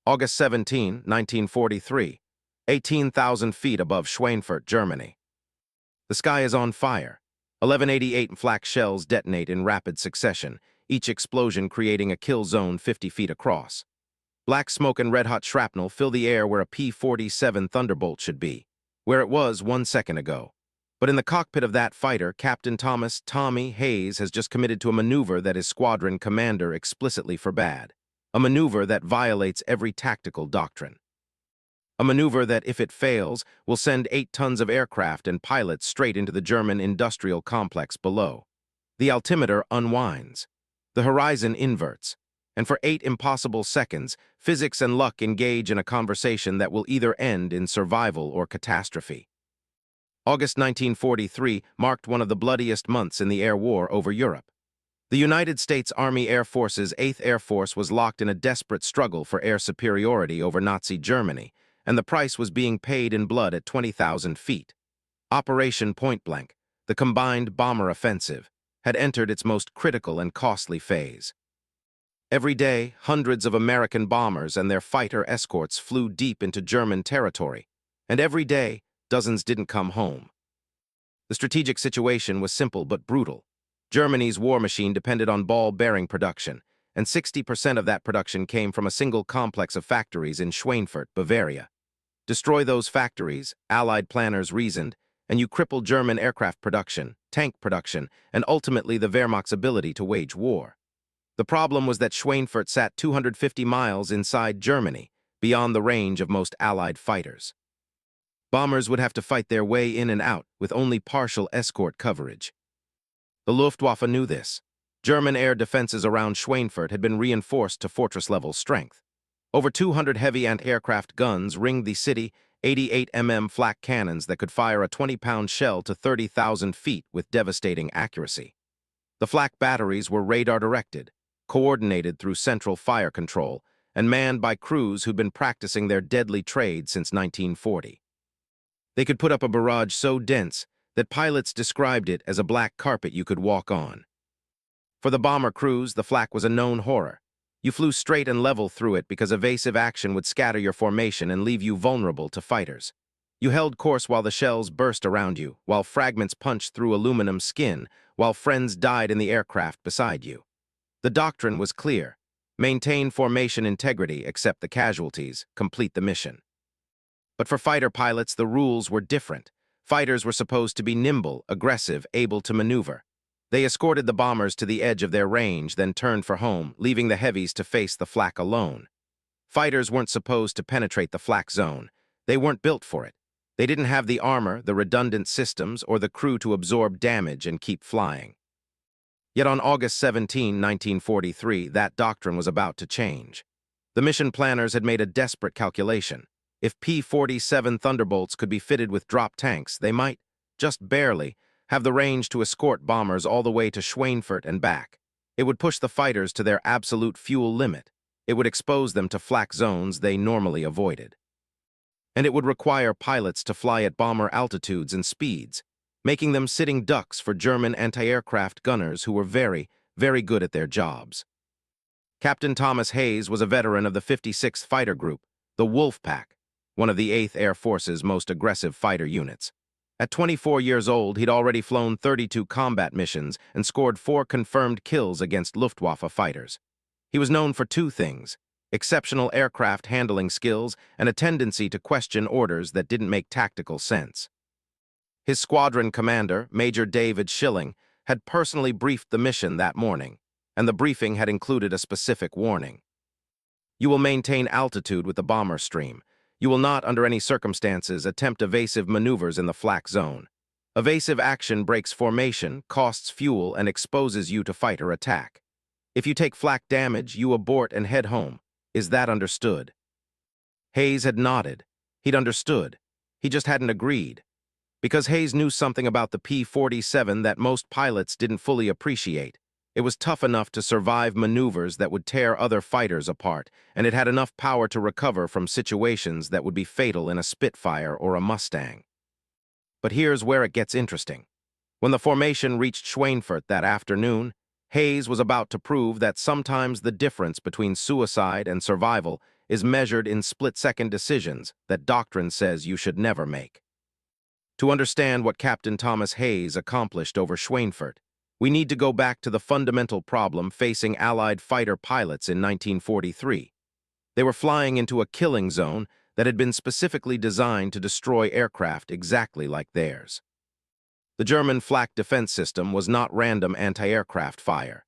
August 17, 1943, 18,000 feet above Schweinfurt, Germany. The sky is on fire. 1188 flak shells detonate in rapid succession, each explosion creating a kill zone 50 feet across. Black smoke and red-hot shrapnel fill the air where a P-47 Thunderbolt should be, where it was 1 second ago. But in the cockpit of that fighter, Captain Thomas "Tommy" Hayes has just committed to a maneuver that his squadron commander explicitly forbade. A maneuver that violates every tactical doctrine. A maneuver that, if it fails, will send 8 tons of aircraft and pilots straight into the German industrial complex below. The altimeter unwinds. The horizon inverts. And for 8 impossible seconds, physics and luck engage in a conversation that will either end in survival or catastrophe. August 1943 marked one of the bloodiest months in the air war over Europe. The United States Army Air Force's 8th Air Force was locked in a desperate struggle for air superiority over Nazi Germany, and the price was being paid in blood at 20,000 feet. Operation Point Blank, the combined bomber offensive, had entered its most critical and costly phase. Every day, hundreds of American bombers and their fighter escorts flew deep into German territory, and every day, dozens didn't come home. The strategic situation was simple but brutal. Germany's war machine depended on ball-bearing production, and 60% of that production came from a single complex of factories in Schweinfurt, Bavaria. Destroy those factories, Allied planners reasoned, and you cripple German aircraft production, tank production, and ultimately the Wehrmacht's ability to wage war. The problem was that Schweinfurt sat 250 miles inside Germany, beyond the range of most Allied fighters. Bombers would have to fight their way in and out with only partial escort coverage. The Luftwaffe knew this. German air defenses around Schweinfurt had been reinforced to fortress-level strength. Over 200 heavy anti-aircraft guns ringed the city, 88mm flak cannons that could fire a 20-pound shell to 30,000 feet with devastating accuracy. The flak batteries were radar-directed, coordinated through central fire control, and manned by crews who'd been practicing their deadly trade since 1940. They could put up a barrage so dense that pilots described it as a black carpet you could walk on. For the bomber crews, the flak was a known horror. You flew straight and level through it because evasive action would scatter your formation and leave you vulnerable to fighters. You held course while the shells burst around you, while fragments punched through aluminum skin, while friends died in the aircraft beside you. The doctrine was clear. Maintain formation integrity, accept the casualties, complete the mission. But for fighter pilots, the rules were different. Fighters were supposed to be nimble, aggressive, able to maneuver. They escorted the bombers to the edge of their range, then turned for home, leaving the heavies to face the flak alone. Fighters weren't supposed to penetrate the flak zone. They weren't built for it. They didn't have the armor, the redundant systems, or the crew to absorb damage and keep flying. Yet on August 17, 1943, that doctrine was about to change. The mission planners had made a desperate calculation. If P-47 Thunderbolts could be fitted with drop tanks, they might, just barely, have the range to escort bombers all the way to Schweinfurt and back. It would push the fighters to their absolute fuel limit. It would expose them to flak zones they normally avoided. And it would require pilots to fly at bomber altitudes and speeds, making them sitting ducks for German anti-aircraft gunners who were very, very good at their jobs. Captain Thomas Hayes was a veteran of the 56th Fighter Group, the Wolf Pack, one of the 8th Air Force's most aggressive fighter units. At 24 years old, he'd already flown 32 combat missions and scored 4 confirmed kills against Luftwaffe fighters. He was known for 2 things: exceptional aircraft handling skills and a tendency to question orders that didn't make tactical sense. His squadron commander, Major David Schilling, had personally briefed the mission that morning, and the briefing had included a specific warning. You will maintain altitude with the bomber stream. You will not, under any circumstances, attempt evasive maneuvers in the flak zone. Evasive action breaks formation, costs fuel, and exposes you to fighter attack. If you take flak damage, you abort and head home. Is that understood? Hayes had nodded. He'd understood. He just hadn't agreed. Because Hayes knew something about the P-47 that most pilots didn't fully appreciate. It was tough enough to survive maneuvers that would tear other fighters apart, and it had enough power to recover from situations that would be fatal in a Spitfire or a Mustang. But here's where it gets interesting. When the formation reached Schweinfurt that afternoon, Hayes was about to prove that sometimes the difference between suicide and survival is measured in split-second decisions that Doctrine says you should never make. To understand what Captain Thomas Hayes accomplished over Schweinfurt, we need to go back to the fundamental problem facing Allied fighter pilots in 1943. They were flying into a killing zone that had been specifically designed to destroy aircraft exactly like theirs. The German Flak defense system was not random anti-aircraft fire.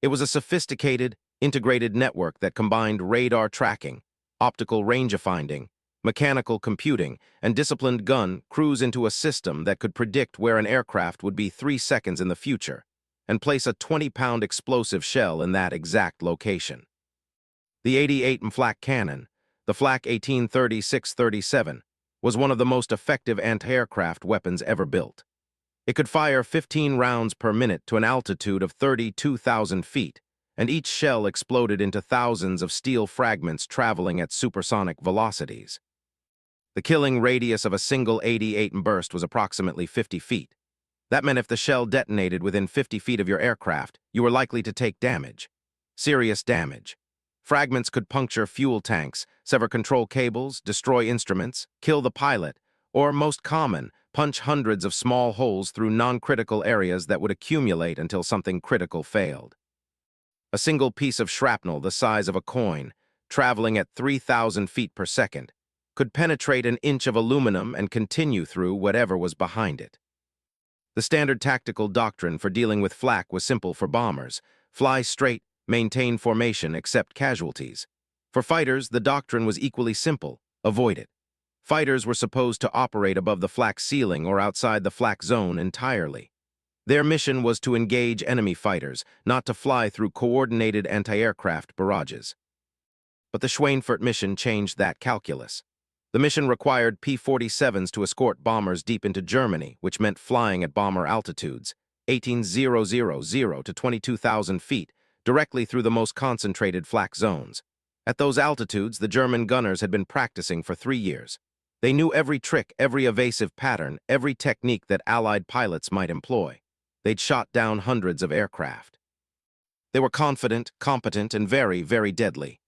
It was a sophisticated, integrated network that combined radar tracking, optical range-finding, mechanical computing, and disciplined gun crews into a system that could predict where an aircraft would be 3 seconds in the future and place a 20-pound explosive shell in that exact location. The 88 Flak cannon, the Flak 1836-37, was one of the most effective anti-aircraft weapons ever built. It could fire 15 rounds per minute to an altitude of 32,000 feet, and each shell exploded into thousands of steel fragments traveling at supersonic velocities. The killing radius of a single 88 burst was approximately 50 feet. That meant if the shell detonated within 50 feet of your aircraft, you were likely to take damage. Serious damage. Fragments could puncture fuel tanks, sever control cables, destroy instruments, kill the pilot, or, most common, punch hundreds of small holes through non-critical areas that would accumulate until something critical failed. A single piece of shrapnel the size of a coin, traveling at 3,000 feet per second, could penetrate an inch of aluminum and continue through whatever was behind it. The standard tactical doctrine for dealing with flak was simple for bombers: fly straight, maintain formation, accept casualties. For fighters, the doctrine was equally simple: avoid it. Fighters were supposed to operate above the flak ceiling or outside the flak zone entirely. Their mission was to engage enemy fighters, not to fly through coordinated anti-aircraft barrages. But the Schweinfurt mission changed that calculus. The mission required P-47s to escort bombers deep into Germany, which meant flying at bomber altitudes, 18,000 to 22,000 feet, directly through the most concentrated flak zones. At those altitudes, the German gunners had been practicing for 3 years. They knew every trick, every evasive pattern, every technique that Allied pilots might employ. They'd shot down hundreds of aircraft. They were confident, competent, and very, very deadly.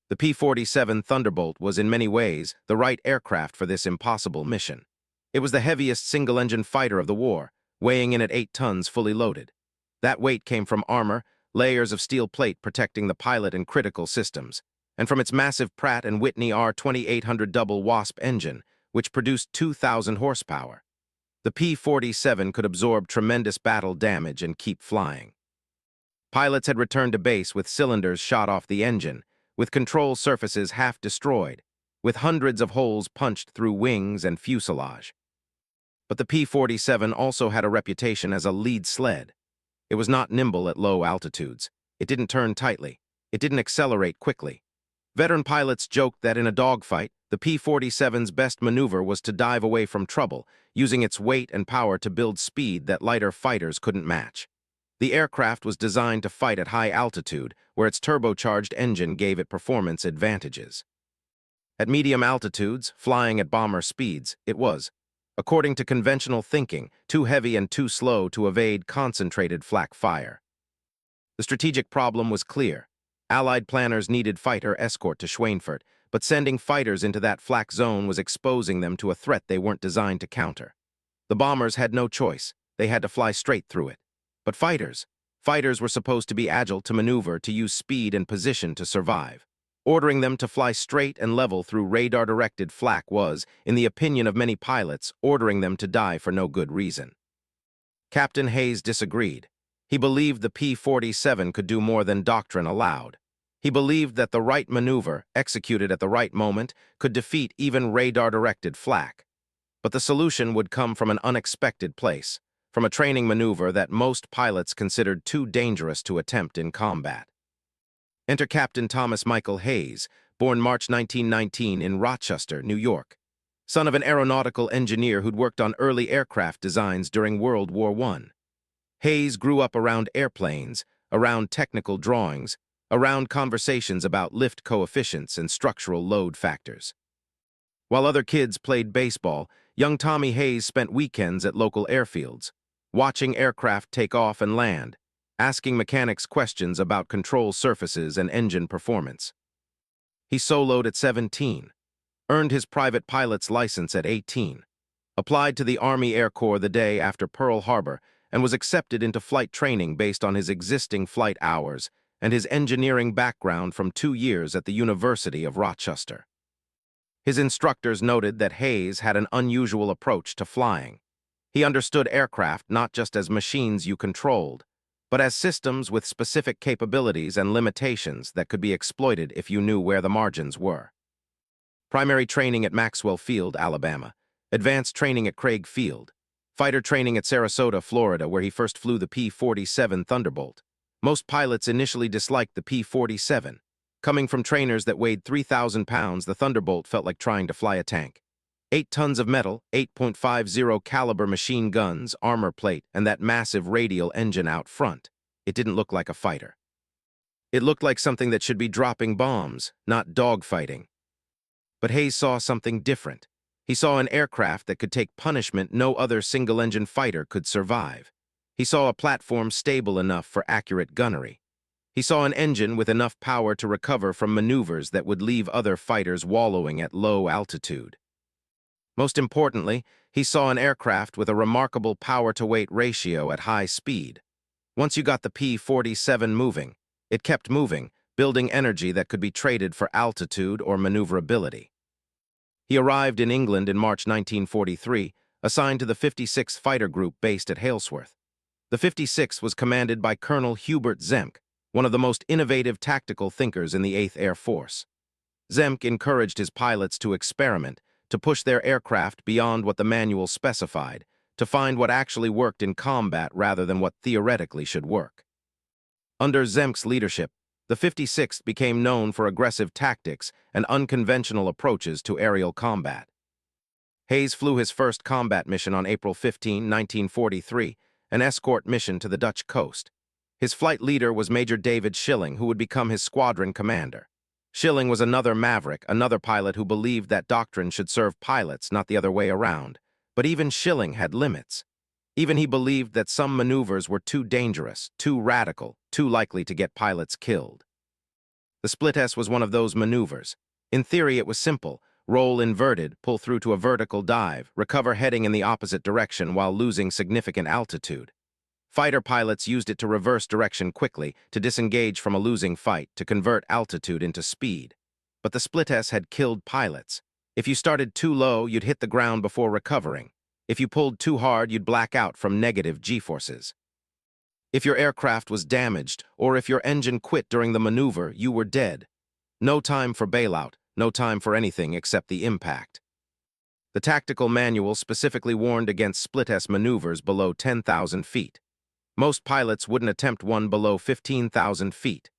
The P-47 Thunderbolt was in many ways the right aircraft for this impossible mission. It was the heaviest single-engine fighter of the war, weighing in at 8 tons fully loaded. That weight came from armor, layers of steel plate protecting the pilot and critical systems, and from its massive Pratt & Whitney R2800 double Wasp engine, which produced 2,000 horsepower. The P-47 could absorb tremendous battle damage and keep flying. Pilots had returned to base with cylinders shot off the engine, with control surfaces half destroyed, with hundreds of holes punched through wings and fuselage. But the P-47 also had a reputation as a lead sled. It was not nimble at low altitudes. It didn't turn tightly. It didn't accelerate quickly. Veteran pilots joked that in a dogfight, the P-47's best maneuver was to dive away from trouble, using its weight and power to build speed that lighter fighters couldn't match. The aircraft was designed to fight at high altitude, where its turbocharged engine gave it performance advantages. At medium altitudes, flying at bomber speeds, it was, according to conventional thinking, too heavy and too slow to evade concentrated flak fire. The strategic problem was clear. Allied planners needed fighter escort to Schweinfurt, but sending fighters into that flak zone was exposing them to a threat they weren't designed to counter. The bombers had no choice. They had to fly straight through it. But fighters were supposed to be agile to maneuver, to use speed and position to survive. Ordering them to fly straight and level through radar-directed flak was, in the opinion of many pilots, ordering them to die for no good reason. Captain Hayes disagreed. He believed the P-47 could do more than Doctrine allowed. He believed that the right maneuver, executed at the right moment, could defeat even radar-directed flak. But the solution would come from an unexpected place, from a training maneuver that most pilots considered too dangerous to attempt in combat. Enter Captain Thomas Michael Hayes, born March 1919 in Rochester, New York. Son of an aeronautical engineer who'd worked on early aircraft designs during World War I. Hayes grew up around airplanes, around technical drawings, around conversations about lift coefficients and structural load factors. While other kids played baseball, young Tommy Hayes spent weekends at local airfields, watching aircraft take off and land, asking mechanics questions about control surfaces and engine performance. He soloed at 17, earned his private pilot's license at 18, applied to the Army Air Corps the day after Pearl Harbor, and was accepted into flight training based on his existing flight hours and his engineering background from 2 years at the University of Rochester. His instructors noted that Hayes had an unusual approach to flying. He understood aircraft not just as machines you controlled, but as systems with specific capabilities and limitations that could be exploited if you knew where the margins were. Primary training at Maxwell Field, Alabama. Advanced training at Craig Field. Fighter training at Sarasota, Florida, where he first flew the P-47 Thunderbolt. Most pilots initially disliked the P-47. Coming from trainers that weighed 3,000 pounds, the Thunderbolt felt like trying to fly a tank. 8 tons of metal, 8.50 caliber machine guns, armor plate, and that massive radial engine out front. It didn't look like a fighter. It looked like something that should be dropping bombs, not dogfighting. But Hayes saw something different. He saw an aircraft that could take punishment no other single-engine fighter could survive. He saw a platform stable enough for accurate gunnery. He saw an engine with enough power to recover from maneuvers that would leave other fighters wallowing at low altitude. Most importantly, he saw an aircraft with a remarkable power-to-weight ratio at high speed. Once you got the P-47 moving, it kept moving, building energy that could be traded for altitude or maneuverability. He arrived in England in March 1943, assigned to the 56th Fighter Group based at Halesworth. The 56th was commanded by Colonel Hubert Zemck, one of the most innovative tactical thinkers in the 8th Air Force. Zemck encouraged his pilots to experiment, to push their aircraft beyond what the manual specified, to find what actually worked in combat rather than what theoretically should work. Under Zemck's leadership, the 56th became known for aggressive tactics and unconventional approaches to aerial combat. Hayes flew his first combat mission on April 15, 1943, an escort mission to the Dutch coast. His flight leader was Major David Schilling, who would become his squadron commander. Schilling was another maverick, another pilot who believed that doctrine should serve pilots, not the other way around. But even Schilling had limits. Even he believed that some maneuvers were too dangerous, too radical, too likely to get pilots killed. The split S was one of those maneuvers. In theory, it was simple. Roll inverted, pull through to a vertical dive, recover heading in the opposite direction while losing significant altitude. Fighter pilots used it to reverse direction quickly, to disengage from a losing fight, to convert altitude into speed. But the split S had killed pilots. If you started too low, you'd hit the ground before recovering. If you pulled too hard, you'd black out from negative G-forces. If your aircraft was damaged, or if your engine quit during the maneuver, you were dead. No time for bailout, no time for anything except the impact. The tactical manual specifically warned against split-S maneuvers below 10,000 feet. Most pilots wouldn't attempt one below 15,000 feet.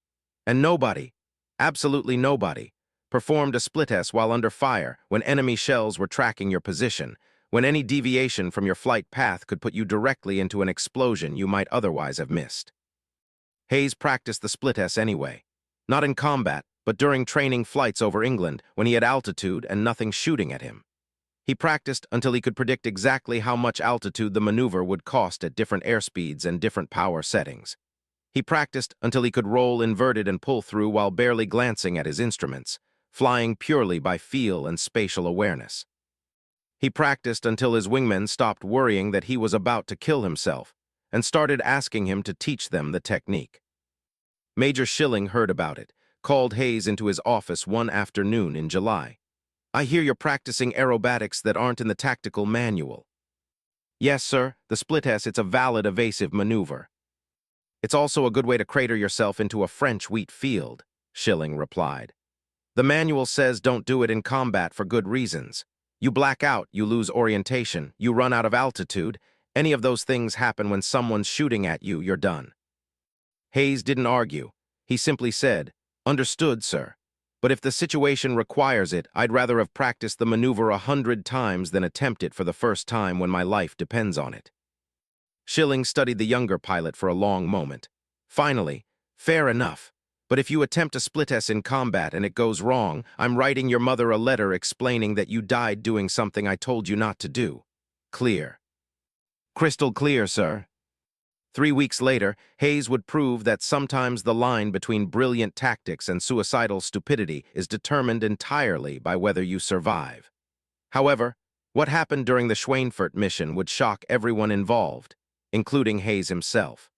And nobody, absolutely nobody, performed a split-S while under fire when enemy shells were tracking your position, when any deviation from your flight path could put you directly into an explosion you might otherwise have missed. Hayes practiced the split-S anyway. Not in combat, but during training flights over England when he had altitude and nothing shooting at him. He practiced until he could predict exactly how much altitude the maneuver would cost at different airspeeds and different power settings. He practiced until he could roll inverted and pull through while barely glancing at his instruments, flying purely by feel and spatial awareness. He practiced until his wingmen stopped worrying that he was about to kill himself and started asking him to teach them the technique. Major Schilling heard about it, called Hayes into his office one afternoon in July. "I hear you're practicing aerobatics that aren't in the tactical manual." "Yes, sir, the split-S, it's a valid evasive maneuver." "It's also a good way to crater yourself into a French wheat field," Schilling replied. "The manual says don't do it in combat for good reasons. You black out, you lose orientation, you run out of altitude. Any of those things happen when someone's shooting at you, you're done." Hayes didn't argue. He simply said, "Understood, sir. But if the situation requires it, I'd rather have practiced the maneuver 100 times than attempt it for the first time when my life depends on it." Schilling studied the younger pilot for a long moment. Finally, "Fair enough. But if you attempt a split-S in combat and it goes wrong, I'm writing your mother a letter explaining that you died doing something I told you not to do. Clear?" "Crystal clear, sir." 3 weeks later, Hayes would prove that sometimes the line between brilliant tactics and suicidal stupidity is determined entirely by whether you survive. However, what happened during the Schweinfurt mission would shock everyone involved, including Hayes himself.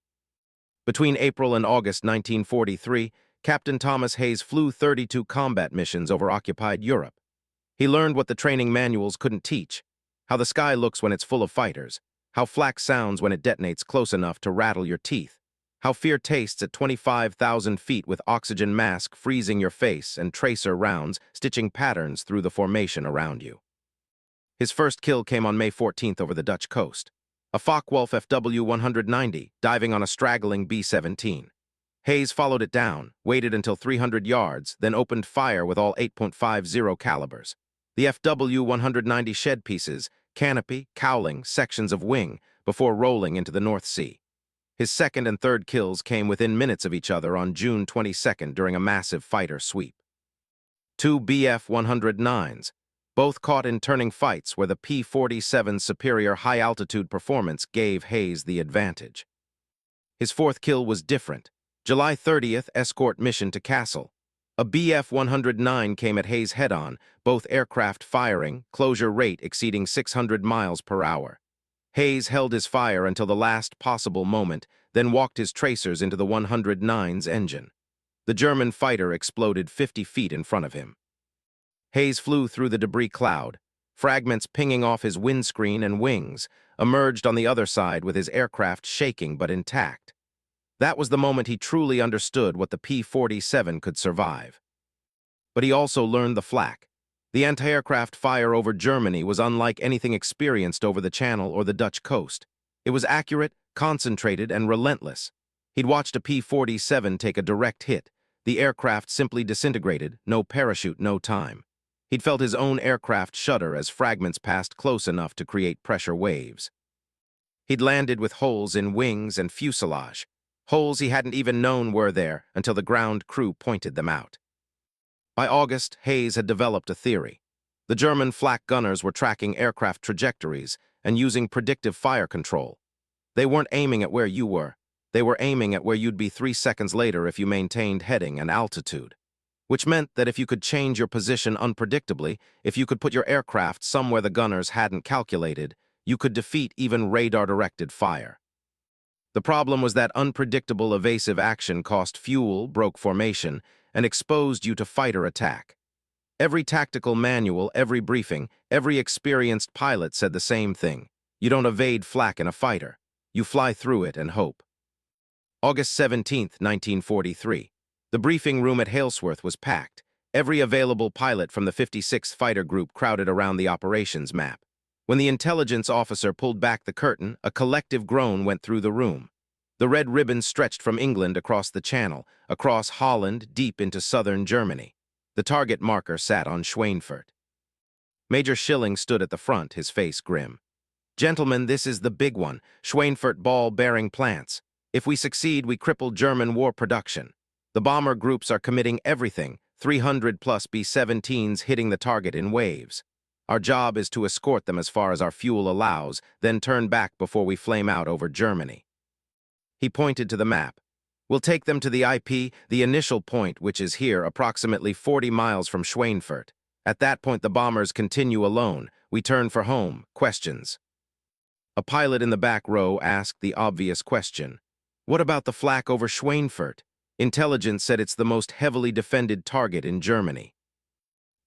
Between April and August 1943, Captain Thomas Hayes flew 32 combat missions over occupied Europe. He learned what the training manuals couldn't teach: how the sky looks when it's full of fighters, how flak sounds when it detonates close enough to rattle your teeth, how fear tastes at 25,000 feet with oxygen mask freezing your face and tracer rounds stitching patterns through the formation around you. His first kill came on May 14th over the Dutch coast. A Focke-Wulf FW-190 diving on a straggling B-17. Hayes followed it down, waited until 300 yards, then opened fire with all 8.50 calibers. The FW-190 shed pieces, canopy, cowling, sections of wing, before rolling into the North Sea. His second and third kills came within minutes of each other on June 22nd during a massive fighter sweep. 2 Bf-109s, both caught in turning fights where the P-47's superior high-altitude performance gave Hayes the advantage. His fourth kill was different. July 30th, escort mission to Kassel. A Bf-109 came at Hayes head-on, both aircraft firing, closure rate exceeding 600 miles per hour. Hayes held his fire until the last possible moment, then walked his tracers into the 109's engine. The German fighter exploded 50 feet in front of him. Hayes flew through the debris cloud, fragments pinging off his windscreen and wings, emerged on the other side with his aircraft shaking but intact. That was the moment he truly understood what the P-47 could survive. But he also learned the flak. The anti-aircraft fire over Germany was unlike anything experienced over the Channel or the Dutch coast. It was accurate, concentrated, and relentless. He'd watched a P-47 take a direct hit. The aircraft simply disintegrated, no parachute, no time. He'd felt his own aircraft shudder as fragments passed close enough to create pressure waves. He'd landed with holes in wings and fuselage, holes he hadn't even known were there until the ground crew pointed them out. By August, Hayes had developed a theory. The German flak gunners were tracking aircraft trajectories and using predictive fire control. They weren't aiming at where you were. They were aiming at where you'd be 3 seconds later if you maintained heading and altitude. Which meant that if you could change your position unpredictably, if you could put your aircraft somewhere the gunners hadn't calculated, you could defeat even radar-directed fire. The problem was that unpredictable evasive action cost fuel, broke formation, and exposed you to fighter attack. Every tactical manual, every briefing, every experienced pilot said the same thing. You don't evade flak in a fighter. You fly through it and hope. August 17, 1943. The briefing room at Halesworth was packed. Every available pilot from the 56th Fighter Group crowded around the operations map. When the intelligence officer pulled back the curtain, a collective groan went through the room. The red ribbon stretched from England across the Channel, across Holland, deep into southern Germany. The target marker sat on Schweinfurt. Major Schilling stood at the front, his face grim. "Gentlemen, this is the big one, Schweinfurt ball-bearing plants. If we succeed, we cripple German war production. The bomber groups are committing everything, 300-plus B-17s hitting the target in waves. Our job is to escort them as far as our fuel allows, then turn back before we flame out over Germany." He pointed to the map. "We'll take them to the IP, the initial point, which is here, approximately 40 miles from Schweinfurt. At that point, the bombers continue alone. We turn for home. Questions?" A pilot in the back row asked the obvious question. "What about the flak over Schweinfurt? Intelligence said it's the most heavily defended target in Germany."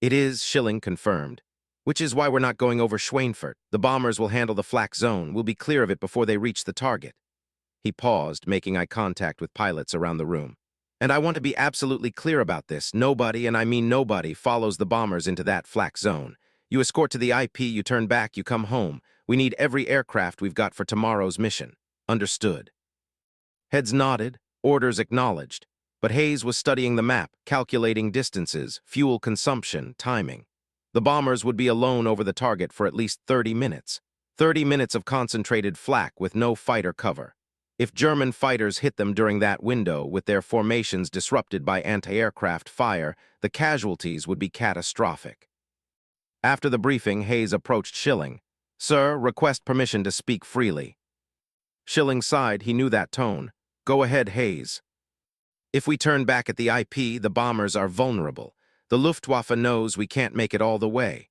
"It is," Schilling confirmed. "Which is why we're not going over Schweinfurt. The bombers will handle the flak zone. We'll be clear of it before they reach the target." He paused, making eye contact with pilots around the room. "And I want to be absolutely clear about this. Nobody, and I mean nobody, follows the bombers into that flak zone. You escort to the IP, you turn back, you come home. We need every aircraft we've got for tomorrow's mission. Understood?" Heads nodded, orders acknowledged. But Hayes was studying the map, calculating distances, fuel consumption, timing. The bombers would be alone over the target for at least 30 minutes. 30 minutes of concentrated flak with no fighter cover. If German fighters hit them during that window, with their formations disrupted by anti-aircraft fire, the casualties would be catastrophic. After the briefing, Hayes approached Schilling. "Sir, request permission to speak freely." Schilling sighed. He knew that tone. Go ahead, Hayes. If we turn back at the IP, the bombers are vulnerable. The Luftwaffe knows we can't make it all the way.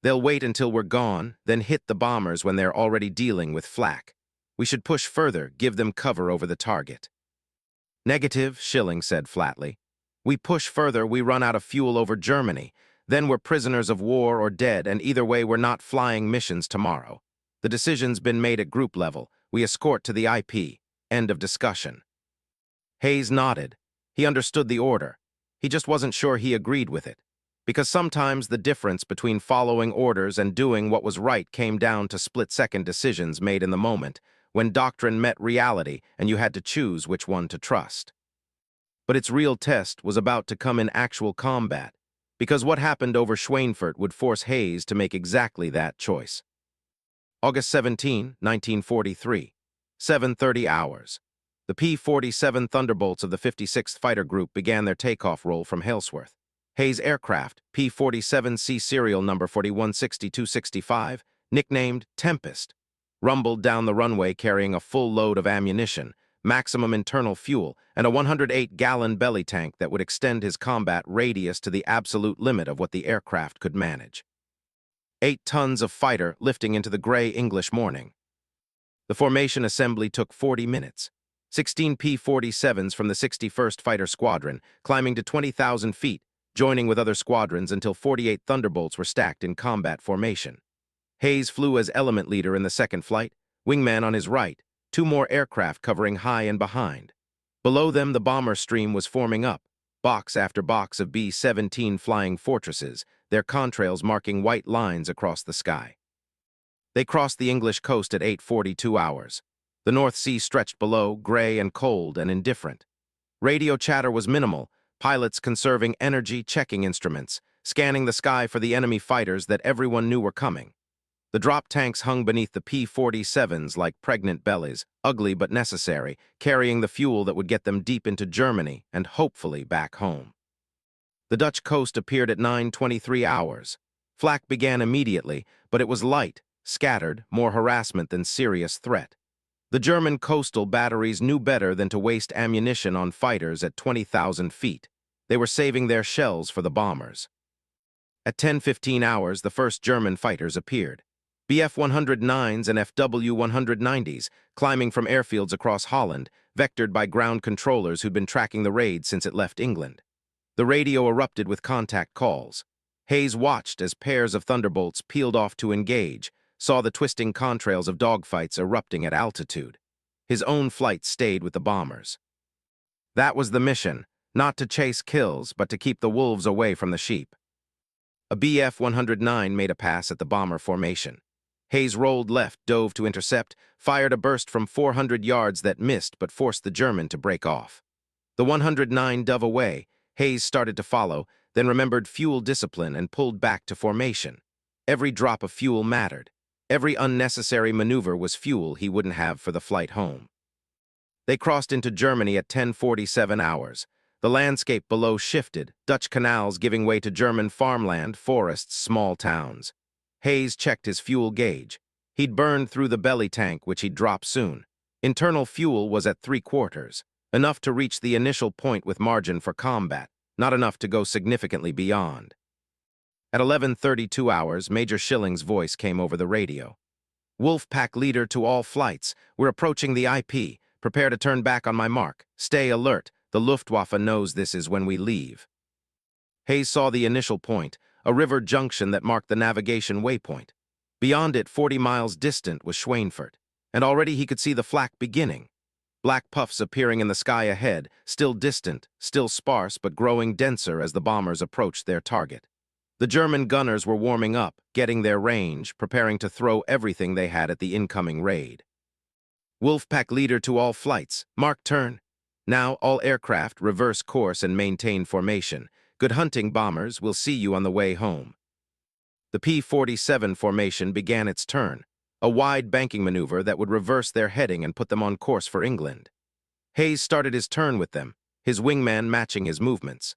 They'll wait until we're gone, then hit the bombers when they're already dealing with flak. We should push further, give them cover over the target. Negative, Schilling said flatly. We push further, we run out of fuel over Germany. Then we're prisoners of war or dead, and either way we're not flying missions tomorrow. The decision's been made at group level. We escort to the IP. End of discussion. Hayes nodded. He understood the order. He just wasn't sure he agreed with it. Because sometimes the difference between following orders and doing what was right came down to split-second decisions made in the moment, when doctrine met reality and you had to choose which one to trust. But its real test was about to come in actual combat, because what happened over Schweinfurt would force Hayes to make exactly that choice. August 17, 1943, 7:30 hours. The P-47 Thunderbolts of the 56th Fighter Group began their takeoff roll from Halesworth. Hayes' aircraft, P-47C serial number 416265, nicknamed Tempest, rumbled down the runway carrying a full load of ammunition, maximum internal fuel, and a 108-gallon belly tank that would extend his combat radius to the absolute limit of what the aircraft could manage. 8 tons of fighter lifting into the gray English morning. The formation assembly took 40 minutes. 16 P-47s from the 61st Fighter Squadron, climbing to 20,000 feet, joining with other squadrons until 48 Thunderbolts were stacked in combat formation. Hayes flew as element leader in the second flight, wingman on his right, 2 more aircraft covering high and behind. Below them, the bomber stream was forming up, box after box of B-17 flying fortresses, their contrails marking white lines across the sky. They crossed the English coast at 8:42 hours. The North Sea stretched below, gray and cold and indifferent. Radio chatter was minimal, pilots conserving energy, checking instruments, scanning the sky for the enemy fighters that everyone knew were coming. The drop tanks hung beneath the P-47s like pregnant bellies, ugly but necessary, carrying the fuel that would get them deep into Germany and hopefully back home. The Dutch coast appeared at 9:23 hours. Flak began immediately, but it was light, scattered, more harassment than serious threat. The German coastal batteries knew better than to waste ammunition on fighters at 20,000 feet. They were saving their shells for the bombers. At 10:15 hours, the first German fighters appeared. Bf-109s and FW-190s, climbing from airfields across Holland, vectored by ground controllers who'd been tracking the raid since it left England. The radio erupted with contact calls. Hayes watched as pairs of Thunderbolts peeled off to engage, saw the twisting contrails of dogfights erupting at altitude. His own flight stayed with the bombers. That was the mission, not to chase kills, but to keep the wolves away from the sheep. A Bf-109 made a pass at the bomber formation. Hayes rolled left, dove to intercept, fired a burst from 400 yards that missed but forced the German to break off. The 109 dove away. Hayes started to follow, then remembered fuel discipline and pulled back to formation. Every drop of fuel mattered. Every unnecessary maneuver was fuel he wouldn't have for the flight home. They crossed into Germany at 10:47 hours. The landscape below shifted, Dutch canals giving way to German farmland, forests, small towns. Hayes checked his fuel gauge. He'd burned through the belly tank, which he'd drop soon. Internal fuel was at 3/4, enough to reach the initial point with margin for combat, not enough to go significantly beyond. At 11:32 hours, Major Schilling's voice came over the radio. Wolfpack leader to all flights. We're approaching the IP. Prepare to turn back on my mark. Stay alert. The Luftwaffe knows this is when we leave. Hayes saw the initial point, a river junction that marked the navigation waypoint. Beyond it, 40 miles distant, was Schweinfurt, and already he could see the flak beginning. Black puffs appearing in the sky ahead, still distant, still sparse, but growing denser as the bombers approached their target. The German gunners were warming up, getting their range, preparing to throw everything they had at the incoming raid. Wolfpack leader to all flights. Mark turn. Now, all aircraft, reverse course and maintain formation. Good hunting, bombers. We'll see you on the way home. The P-47 formation began its turn, a wide banking maneuver that would reverse their heading and put them on course for England. Hayes started his turn with them, his wingman matching his movements.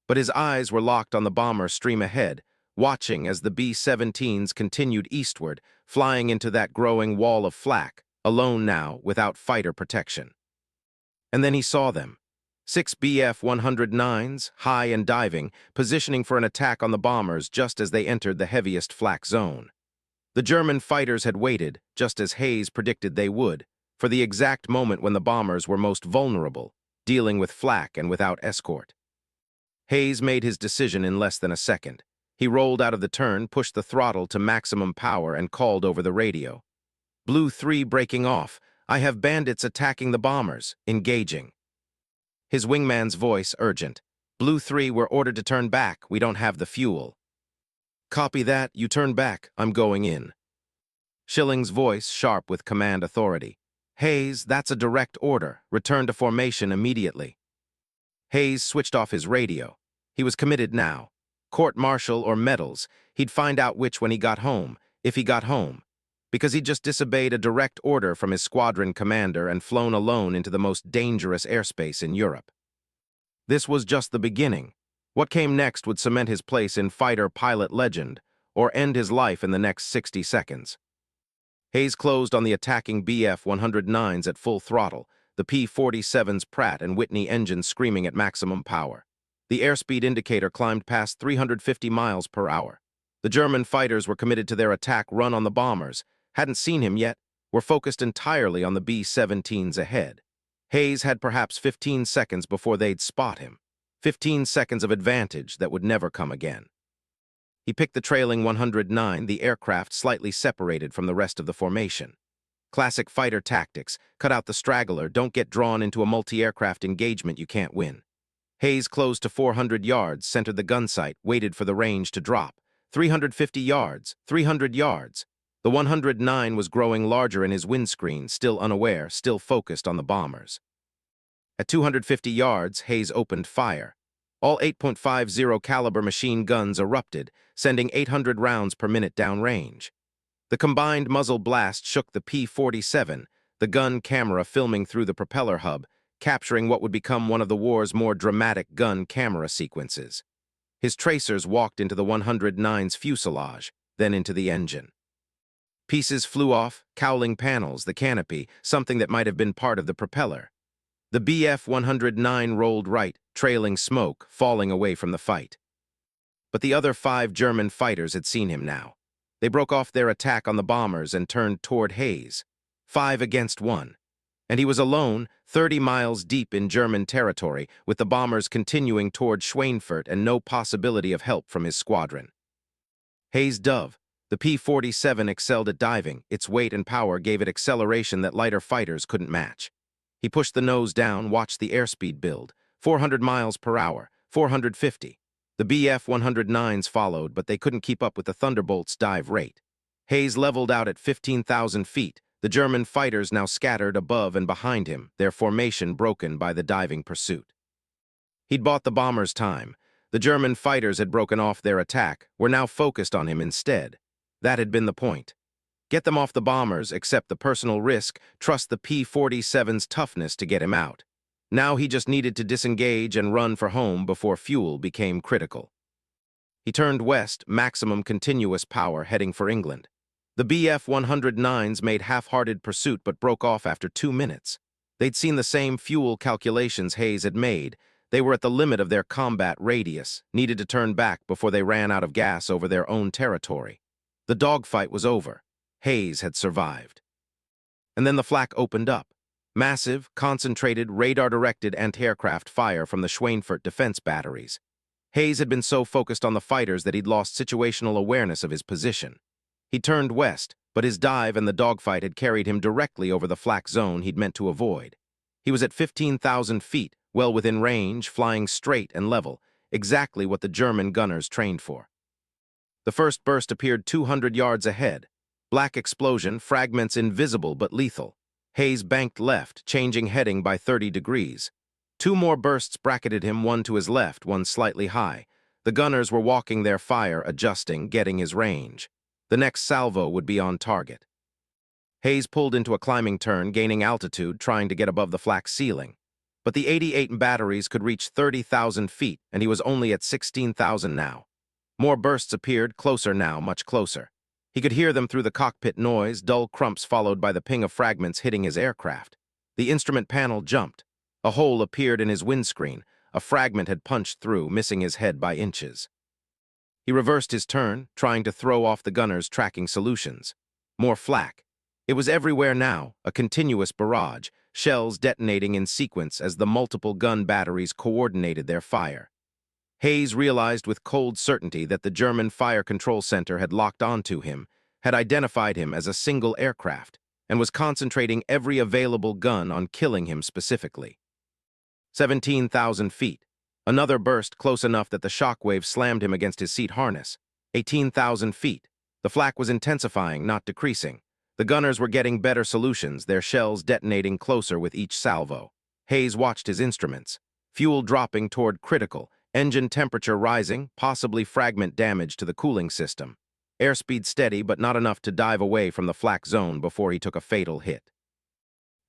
But his eyes were locked on the bomber stream ahead, watching as the B-17s continued eastward, flying into that growing wall of flak, alone now, without fighter protection. And then he saw them. 6 BF-109s, high and diving, positioning for an attack on the bombers just as they entered the heaviest flak zone. The German fighters had waited, just as Hayes predicted they would, for the exact moment when the bombers were most vulnerable, dealing with flak and without escort. Hayes made his decision in less than a second. He rolled out of the turn, pushed the throttle to maximum power, and called over the radio. Blue 3 breaking off. I have bandits attacking the bombers. Engaging. His wingman's voice urgent. Blue 3, we're ordered to turn back. We don't have the fuel. Copy that. You turn back. I'm going in. Schilling's voice sharp with command authority. Hayes, that's a direct order. Return to formation immediately. Hayes switched off his radio. He was committed now. Court-martial or medals, he'd find out which when he got home, if he got home, because he'd just disobeyed a direct order from his squadron commander and flown alone into the most dangerous airspace in Europe. This was just the beginning. What came next would cement his place in fighter pilot legend, or end his life in the next 60 seconds. Hayes closed on the attacking BF-109s at full throttle, the P-47's Pratt and Whitney engines screaming at maximum power. The airspeed indicator climbed past 350 miles per hour. The German fighters were committed to their attack run on the bombers, hadn't seen him yet, were focused entirely on the B-17s ahead. Hayes had perhaps 15 seconds before they'd spot him. 15 seconds of advantage that would never come again. He picked the trailing 109, the aircraft slightly separated from the rest of the formation. Classic fighter tactics, cut out the straggler, don't get drawn into a multi-aircraft engagement you can't win. Hayes closed to 400 yards, centered the gun sight, waited for the range to drop. 350 yards, 300 yards. The 109 was growing larger in his windscreen, still unaware, still focused on the bombers. At 250 yards, Hayes opened fire. All 8.50 caliber machine guns erupted, sending 800 rounds per minute downrange. The combined muzzle blast shook the P-47, the gun camera filming through the propeller hub, capturing what would become one of the war's more dramatic gun camera sequences. His tracers walked into the 109's fuselage, then into the engine. Pieces flew off, cowling panels, the canopy, something that might have been part of the propeller. The BF-109 rolled right, trailing smoke, falling away from the fight. But the other 5 German fighters had seen him now. They broke off their attack on the bombers and turned toward Hayes. 5 against 1. And he was alone, 30 miles deep in German territory, with the bombers continuing toward Schweinfurt and no possibility of help from his squadron. Hayes dove. The P-47 excelled at diving. Its weight and power gave it acceleration that lighter fighters couldn't match. He pushed the nose down, watched the airspeed build. 400 miles per hour, 450. The BF-109s followed, but they couldn't keep up with the Thunderbolt's dive rate. Hayes leveled out at 15,000 feet. The German fighters now scattered above and behind him, their formation broken by the diving pursuit. He'd bought the bombers time. The German fighters had broken off their attack, were now focused on him instead. That had been the point. Get them off the bombers, accept the personal risk, trust the P-47's toughness to get him out. Now he just needed to disengage and run for home before fuel became critical. He turned west, maximum continuous power, heading for England. The BF-109s made half-hearted pursuit but broke off after 2 minutes. They'd seen the same fuel calculations Hayes had made. They were at the limit of their combat radius, needed to turn back before they ran out of gas over their own territory. The dogfight was over. Hayes had survived. And then the flak opened up. Massive, concentrated, radar-directed anti-aircraft fire from the Schweinfurt defense batteries. Hayes had been so focused on the fighters that he'd lost situational awareness of his position. He turned west, but his dive and the dogfight had carried him directly over the flak zone he'd meant to avoid. He was at 15,000 feet, well within range, flying straight and level, exactly what the German gunners trained for. The first burst appeared 200 yards ahead. Black explosion, fragments invisible but lethal. Hayes banked left, changing heading by 30 degrees. 2 more bursts bracketed him, one to his left, one slightly high. The gunners were walking their fire, adjusting, getting his range. The next salvo would be on target. Hayes pulled into a climbing turn, gaining altitude, trying to get above the flak ceiling. But the 88 batteries could reach 30,000 feet, and he was only at 16,000 now. More bursts appeared, closer now, much closer. He could hear them through the cockpit noise, dull crumps followed by the ping of fragments hitting his aircraft. The instrument panel jumped. A hole appeared in his windscreen. A fragment had punched through, missing his head by inches. He reversed his turn, trying to throw off the gunner's tracking solutions. More flak. It was everywhere now, a continuous barrage, shells detonating in sequence as the multiple gun batteries coordinated their fire. Hayes realized with cold certainty that the German Fire Control Center had locked onto him, had identified him as a single aircraft, and was concentrating every available gun on killing him specifically. 17,000 feet. Another burst close enough that the shockwave slammed him against his seat harness. 18,000 feet. The flak was intensifying, not decreasing. The gunners were getting better solutions, their shells detonating closer with each salvo. Hayes watched his instruments. Fuel dropping toward critical, engine temperature rising, possibly fragment damage to the cooling system. Airspeed steady, but not enough to dive away from the flak zone before he took a fatal hit.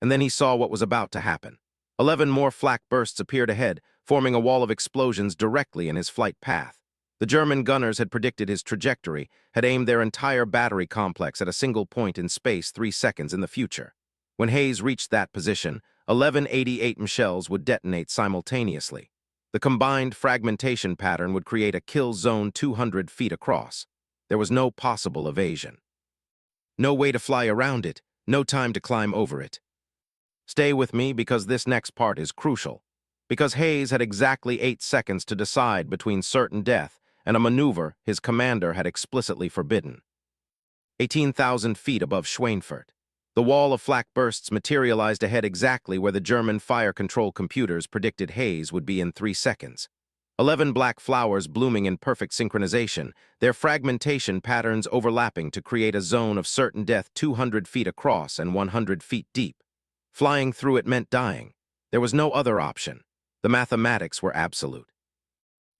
And then he saw what was about to happen. 11 more flak bursts appeared ahead, forming a wall of explosions directly in his flight path. The German gunners had predicted his trajectory, had aimed their entire battery complex at a single point in space 3 seconds in the future. When Hayes reached that position, 11 88 shells would detonate simultaneously. The combined fragmentation pattern would create a kill zone 200 feet across. There was no possible evasion. No way to fly around it, no time to climb over it. Stay with me because this next part is crucial. Because Hayes had exactly 8 seconds to decide between certain death and a maneuver his commander had explicitly forbidden. 18,000 feet above Schweinfurt. The wall of flak bursts materialized ahead exactly where the German fire control computers predicted Hayes would be in 3 seconds. 11 black flowers blooming in perfect synchronization, their fragmentation patterns overlapping to create a zone of certain death 200 feet across and 100 feet deep. Flying through it meant dying. There was no other option. The mathematics were absolute.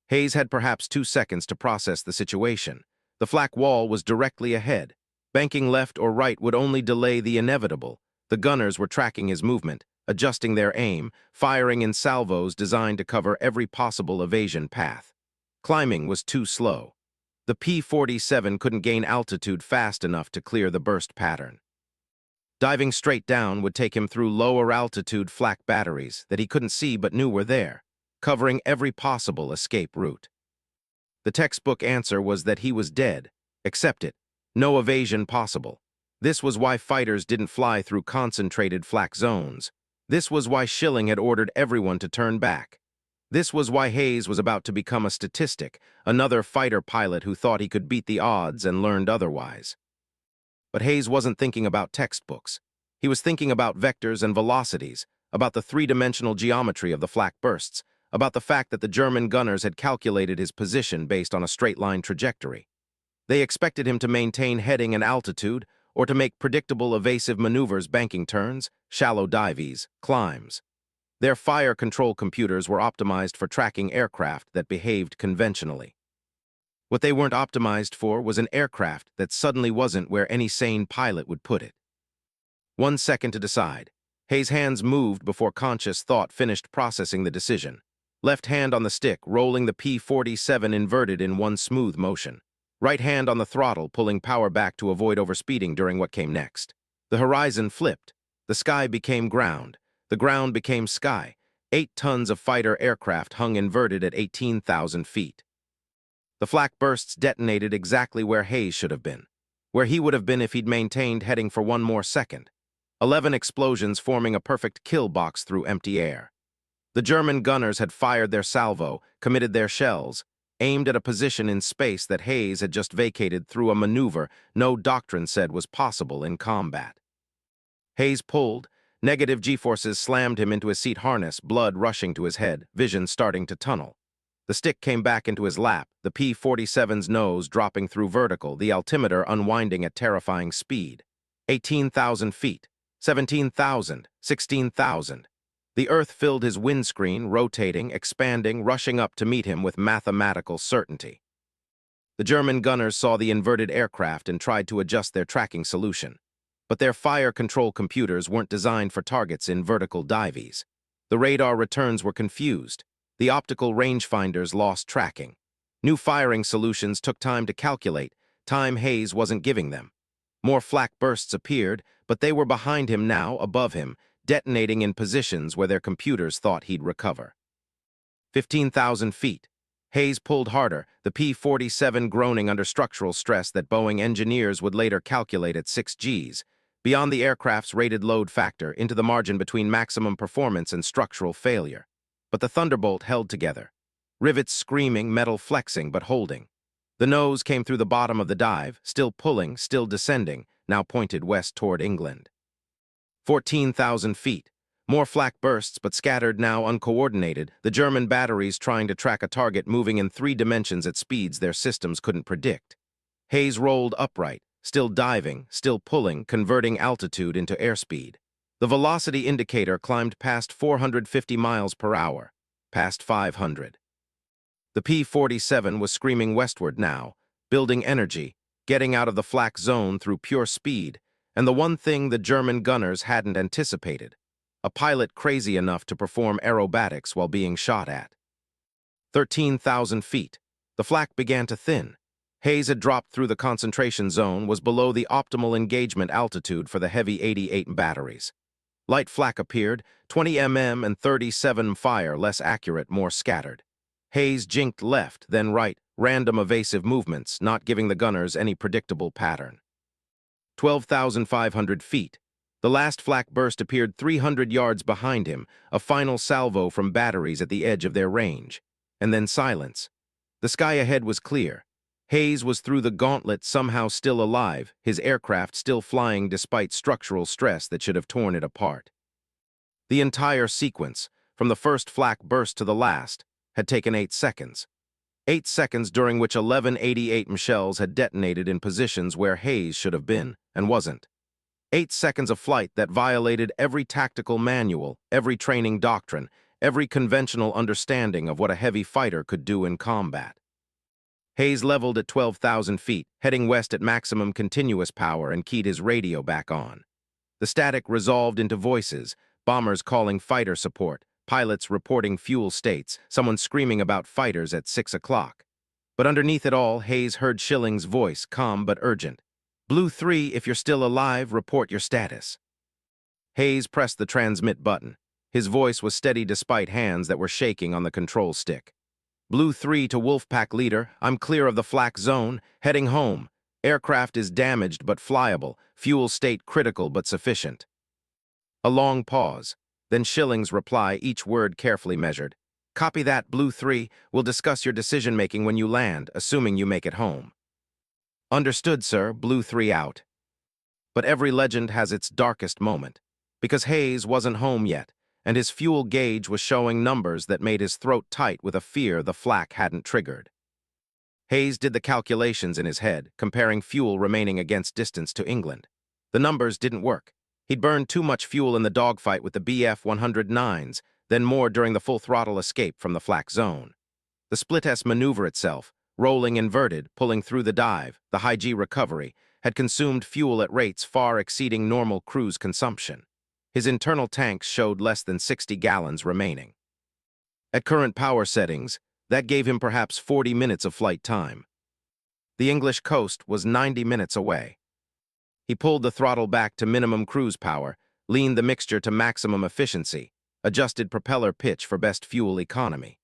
Hayes had perhaps 2 seconds to process the situation. The flak wall was directly ahead. Banking left or right would only delay the inevitable. The gunners were tracking his movement, adjusting their aim, firing in salvos designed to cover every possible evasion path. Climbing was too slow. The P-47 couldn't gain altitude fast enough to clear the burst pattern. Diving straight down would take him through lower altitude flak batteries that he couldn't see but knew were there, covering every possible escape route. The textbook answer was that he was dead. Accept it. No evasion possible. This was why fighters didn't fly through concentrated flak zones. This was why Schilling had ordered everyone to turn back. This was why Hayes was about to become a statistic, another fighter pilot who thought he could beat the odds and learned otherwise. But Hayes wasn't thinking about textbooks. He was thinking about vectors and velocities, about the three-dimensional geometry of the flak bursts, about the fact that the German gunners had calculated his position based on a straight-line trajectory. They expected him to maintain heading and altitude, or to make predictable evasive maneuvers, banking turns, shallow dives, climbs. Their fire control computers were optimized for tracking aircraft that behaved conventionally. What they weren't optimized for was an aircraft that suddenly wasn't where any sane pilot would put it. 1 second to decide. Hayes' hands moved before conscious thought finished processing the decision. Left hand on the stick, rolling the P-47 inverted in one smooth motion. Right hand on the throttle, pulling power back to avoid overspeeding during what came next. The horizon flipped. The sky became ground. The ground became sky. 8 tons of fighter aircraft hung inverted at 18,000 feet. The flak bursts detonated exactly where Hayes should have been, where he would have been if he'd maintained heading for 1 more second. 11 explosions forming a perfect kill box through empty air. The German gunners had fired their salvo, committed their shells, aimed at a position in space that Hayes had just vacated through a maneuver no Doctrine said was possible in combat. Hayes pulled. Negative G-forces slammed him into his seat harness, blood rushing to his head, vision starting to tunnel. The stick came back into his lap, the P-47's nose dropping through vertical, the altimeter unwinding at terrifying speed. 18,000 feet, 17,000, 16,000. The Earth filled his windscreen, rotating, expanding, rushing up to meet him with mathematical certainty. The German gunners saw the inverted aircraft and tried to adjust their tracking solution. But their fire control computers weren't designed for targets in vertical dives. The radar returns were confused. The optical rangefinders lost tracking. New firing solutions took time to calculate, time Hayes wasn't giving them. More flak bursts appeared, but they were behind him now, above him, detonating in positions where their computers thought he'd recover. 15,000 feet. Hayes pulled harder, the P-47 groaning under structural stress that Boeing engineers would later calculate at 6 Gs, beyond the aircraft's rated load factor, into the margin between maximum performance and structural failure. But the Thunderbolt held together. Rivets screaming, metal flexing, but holding. The nose came through the bottom of the dive, still pulling, still descending, now pointed west toward England. 14,000 feet. More flak bursts, but scattered now, uncoordinated, the German batteries trying to track a target moving in 3 dimensions at speeds their systems couldn't predict. Hayes rolled upright, still diving, still pulling, converting altitude into airspeed. The velocity indicator climbed past 450 miles per hour, past 500. The P-47 was screaming westward now, building energy, getting out of the flak zone through pure speed, and the one thing the German gunners hadn't anticipated: a pilot crazy enough to perform aerobatics while being shot at. 13,000 feet. The flak began to thin. Hayes had dropped through the concentration zone, was below the optimal engagement altitude for the heavy 88 batteries. Light flak appeared, 20 mm and 37 fire, less accurate, more scattered. Hayes jinked left, then right, random evasive movements, not giving the gunners any predictable pattern. 12,500 feet. The last flak burst appeared 300 yards behind him, a final salvo from batteries at the edge of their range. And then silence. The sky ahead was clear. Hayes was through the gauntlet, somehow still alive, his aircraft still flying despite structural stress that should have torn it apart. The entire sequence, from the first flak burst to the last, had taken 8 seconds. 8 seconds during which 11 88 shells had detonated in positions where Hayes should have been, and wasn't. 8 seconds of flight that violated every tactical manual, every training doctrine, every conventional understanding of what a heavy fighter could do in combat. Hayes leveled at 12,000 feet, heading west at maximum continuous power, and keyed his radio back on. The static resolved into voices, bombers calling fighter support, pilots reporting fuel states, someone screaming about fighters at 6 o'clock. But underneath it all, Hayes heard Schilling's voice, calm but urgent. "Blue 3, if you're still alive, report your status." Hayes pressed the transmit button. His voice was steady despite hands that were shaking on the control stick. "Blue 3 to Wolfpack leader, I'm clear of the flak zone, heading home. Aircraft is damaged but flyable, fuel state critical but sufficient." A long pause, then Schilling's reply, each word carefully measured. "Copy that, Blue 3. We'll discuss your decision-making when you land, assuming you make it home." "Understood, sir, Blue 3 out." But every legend has its darkest moment, because Hayes wasn't home yet, and his fuel gauge was showing numbers that made his throat tight with a fear the flak hadn't triggered. Hayes did the calculations in his head, comparing fuel remaining against distance to England. The numbers didn't work. He'd burned too much fuel in the dogfight with the Bf-109s, then more during the full-throttle escape from the flak zone. The split-S maneuver itself, rolling inverted, pulling through the dive, the high-G recovery, had consumed fuel at rates far exceeding normal cruise consumption. His internal tanks showed less than 60 gallons remaining. At current power settings, that gave him perhaps 40 minutes of flight time. The English coast was 90 minutes away. He pulled the throttle back to minimum cruise power, leaned the mixture to maximum efficiency, adjusted propeller pitch for best fuel economy.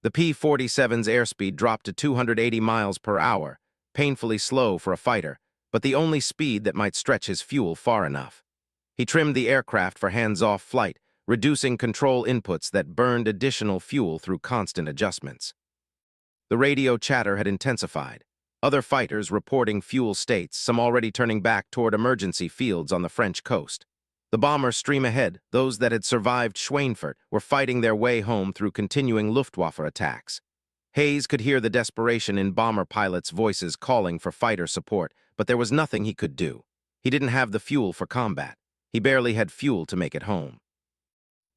The P-47's airspeed dropped to 280 miles per hour, painfully slow for a fighter, but the only speed that might stretch his fuel far enough. He trimmed the aircraft for hands-off flight, reducing control inputs that burned additional fuel through constant adjustments. The radio chatter had intensified. Other fighters reporting fuel states, some already turning back toward emergency fields on the French coast. The bombers stream ahead, those that had survived Schweinfurt, were fighting their way home through continuing Luftwaffe attacks. Hayes could hear the desperation in bomber pilots' voices calling for fighter support, but there was nothing he could do. He didn't have the fuel for combat. He barely had fuel to make it home.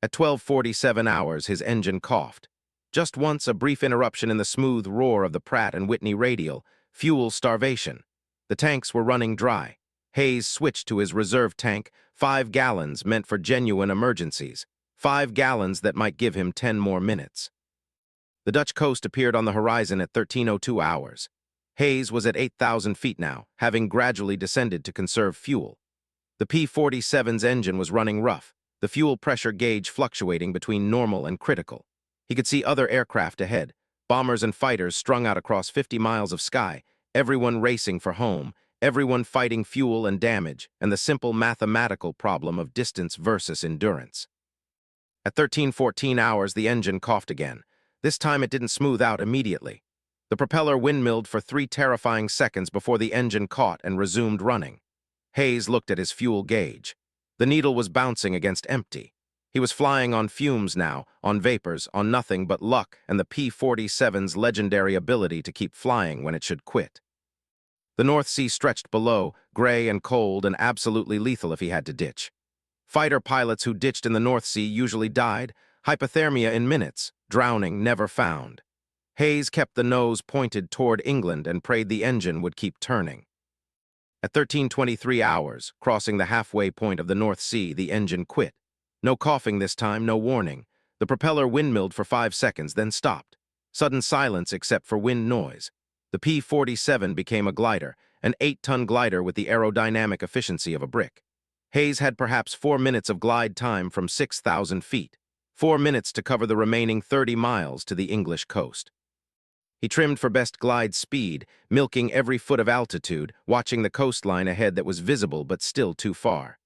At 12:47 hours, his engine coughed. Just once, a brief interruption in the smooth roar of the Pratt & Whitney radial, fuel starvation. The tanks were running dry. Hayes switched to his reserve tank, 5 gallons meant for genuine emergencies, 5 gallons that might give him 10 more minutes. The Dutch coast appeared on the horizon at 13:02 hours. Hayes was at 8,000 feet now, having gradually descended to conserve fuel. The P-47's engine was running rough, the fuel pressure gauge fluctuating between normal and critical. He could see other aircraft ahead, bombers and fighters strung out across 50 miles of sky, everyone racing for home, everyone fighting fuel and damage, and the simple mathematical problem of distance versus endurance. At 13:14 hours, the engine coughed again. This time it didn't smooth out immediately. The propeller windmilled for 3 terrifying seconds before the engine caught and resumed running. Hayes looked at his fuel gauge. The needle was bouncing against empty. He was flying on fumes now, on vapors, on nothing but luck and the P-47's legendary ability to keep flying when it should quit. The North Sea stretched below, gray and cold and absolutely lethal if he had to ditch. Fighter pilots who ditched in the North Sea usually died, hypothermia in minutes, drowning never found. Hayes kept the nose pointed toward England and prayed the engine would keep turning. At 13:23 hours, crossing the halfway point of the North Sea, the engine quit. No coughing this time, no warning. The propeller windmilled for 5 seconds, then stopped. Sudden silence except for wind noise. The P-47 became a glider, an 8-ton glider with the aerodynamic efficiency of a brick. Hayes had perhaps 4 minutes of glide time from 6,000 feet. 4 minutes to cover the remaining 30 miles to the English coast. He trimmed for best glide speed, milking every foot of altitude, watching the coastline ahead that was visible but still too far.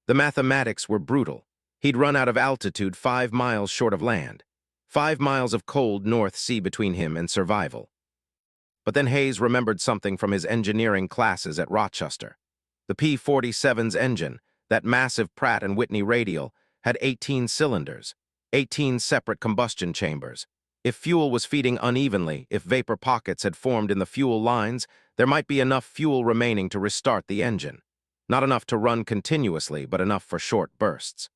The mathematics were brutal. He'd run out of altitude 5 miles short of land. 5 miles of cold North Sea between him and survival. But then Hayes remembered something from his engineering classes at Rochester. The P-47's engine, that massive Pratt & Whitney radial, had 18 cylinders, 18 separate combustion chambers. If fuel was feeding unevenly, if vapor pockets had formed in the fuel lines, there might be enough fuel remaining to restart the engine. Not enough to run continuously, but enough for short bursts.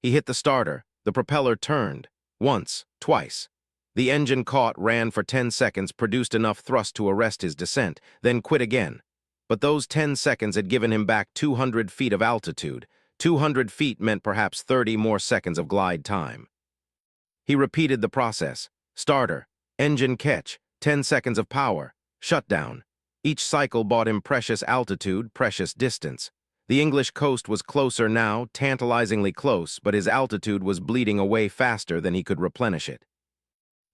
He hit the starter. The propeller turned. Once, twice. The engine caught, ran for 10 seconds, produced enough thrust to arrest his descent, then quit again. But those 10 seconds had given him back 200 feet of altitude. 200 feet meant perhaps 30 more seconds of glide time. He repeated the process. Starter, engine catch, 10 seconds of power, shutdown. Each cycle bought him precious altitude, precious distance. The English coast was closer now, tantalizingly close, but his altitude was bleeding away faster than he could replenish it.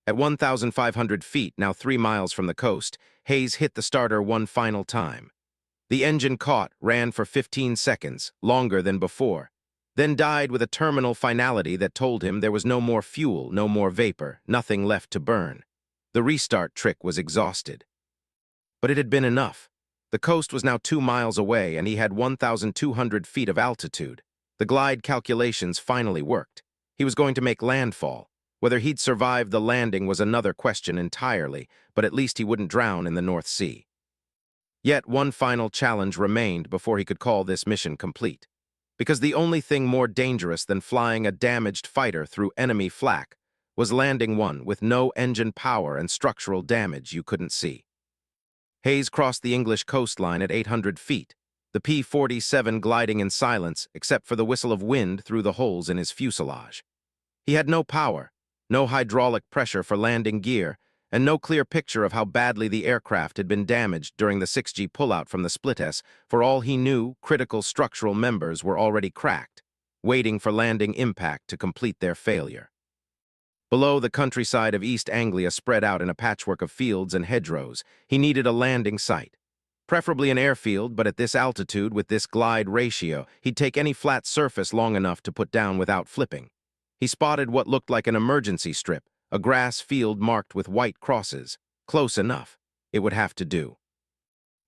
At 1,500 feet, now 3 miles from the coast, Hayes hit the starter one final time. The engine caught, ran for 15 seconds, longer than before, then died with a terminal finality that told him there was no more fuel, no more vapor, nothing left to burn. The restart trick was exhausted. But it had been enough. The coast was now 2 miles away, and he had 1,200 feet of altitude. The glide calculations finally worked. He was going to make landfall. Whether he'd survive the landing was another question entirely, but at least he wouldn't drown in the North Sea. Yet one final challenge remained before he could call this mission complete. Because the only thing more dangerous than flying a damaged fighter through enemy flak was landing one with no engine power and structural damage you couldn't see. Hayes crossed the English coastline at 800 feet, the P-47 gliding in silence except for the whistle of wind through the holes in his fuselage. He had no power, no hydraulic pressure for landing gear, and no clear picture of how badly the aircraft had been damaged during the 6G pullout from the splittess. For all he knew, critical structural members were already cracked, waiting for landing impact to complete their failure. Below, the countryside of East Anglia spread out in a patchwork of fields and hedgerows. He needed a landing site. Preferably an airfield, but at this altitude, with this glide ratio, he'd take any flat surface long enough to put down without flipping. He spotted what looked like an emergency strip, a grass field marked with white crosses. Close enough. It would have to do.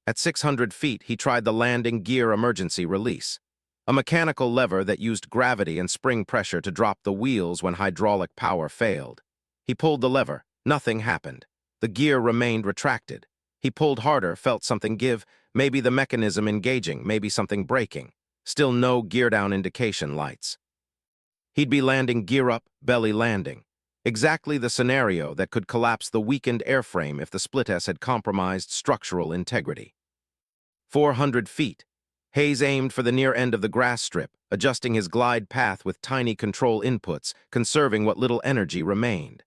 At 600 feet, he tried the landing gear emergency release, a mechanical lever that used gravity and spring pressure to drop the wheels when hydraulic power failed. He pulled the lever. Nothing happened. The gear remained retracted. He pulled harder, felt something give, maybe the mechanism engaging, maybe something breaking. Still no gear down indication lights. He'd be landing gear up, belly landing. Exactly the scenario that could collapse the weakened airframe if the splittess had compromised structural integrity. 400 feet. Hayes aimed for the near end of the grass strip, adjusting his glide path with tiny control inputs, conserving what little energy remained.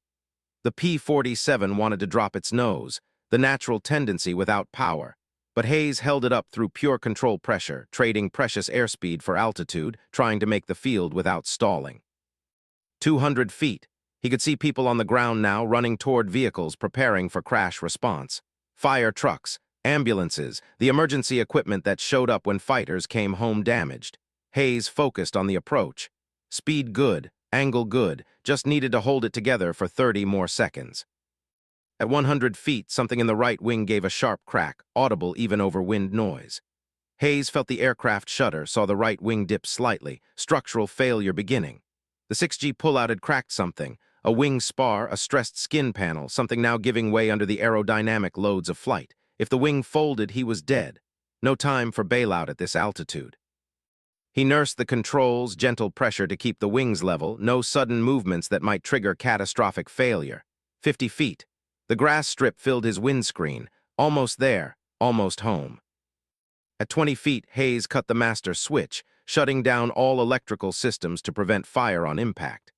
The P-47 wanted to drop its nose. the natural tendency without power. But Hayes held it up through pure control pressure, trading precious airspeed for altitude, trying to make the field without stalling. 200 feet. He could see people on the ground now running toward vehicles preparing for crash response. Fire trucks, ambulances, the emergency equipment that showed up when fighters came home damaged. Hayes focused on the approach. Speed good, angle good, just needed to hold it together for 30 more seconds. At 100 feet, something in the right wing gave a sharp crack, audible even over wind noise. Hayes felt the aircraft shudder, saw the right wing dip slightly, structural failure beginning. The 6G pullout had cracked something, a wing spar, a stressed skin panel, something now giving way under the aerodynamic loads of flight. If the wing folded, he was dead. No time for bailout at this altitude. He nursed the controls, gentle pressure to keep the wings level, no sudden movements that might trigger catastrophic failure. 50 feet. The grass strip filled his windscreen. Almost there, almost home. At 20 feet, Hayes cut the master switch, shutting down all electrical systems to prevent fire on impact.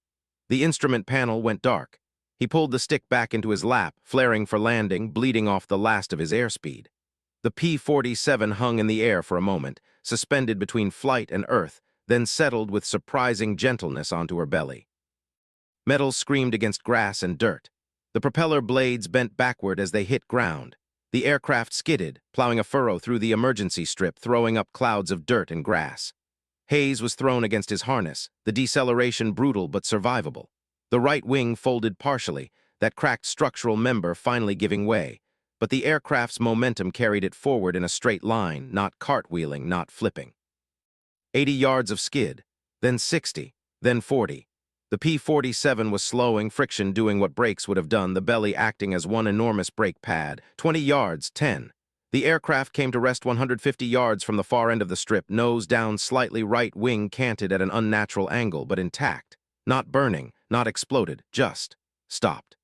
The instrument panel went dark. He pulled the stick back into his lap, flaring for landing, bleeding off the last of his airspeed. The P-47 hung in the air for a moment, suspended between flight and earth, then settled with surprising gentleness onto her belly. Metal screamed against grass and dirt. The propeller blades bent backward as they hit ground. The aircraft skidded, plowing a furrow through the emergency strip, throwing up clouds of dirt and grass. Hayes was thrown against his harness, the deceleration brutal but survivable. The right wing folded partially, that cracked structural member finally giving way, but the aircraft's momentum carried it forward in a straight line, not cartwheeling, not flipping. 80 yards of skid, then 60, then 40. The P-47 was slowing, friction doing what brakes would have done, the belly acting as one enormous brake pad. 20 yards, 10. The aircraft came to rest 150 yards from the far end of the strip, nose down slightly, right wing canted at an unnatural angle, but intact. Not burning, not exploded, just stopped.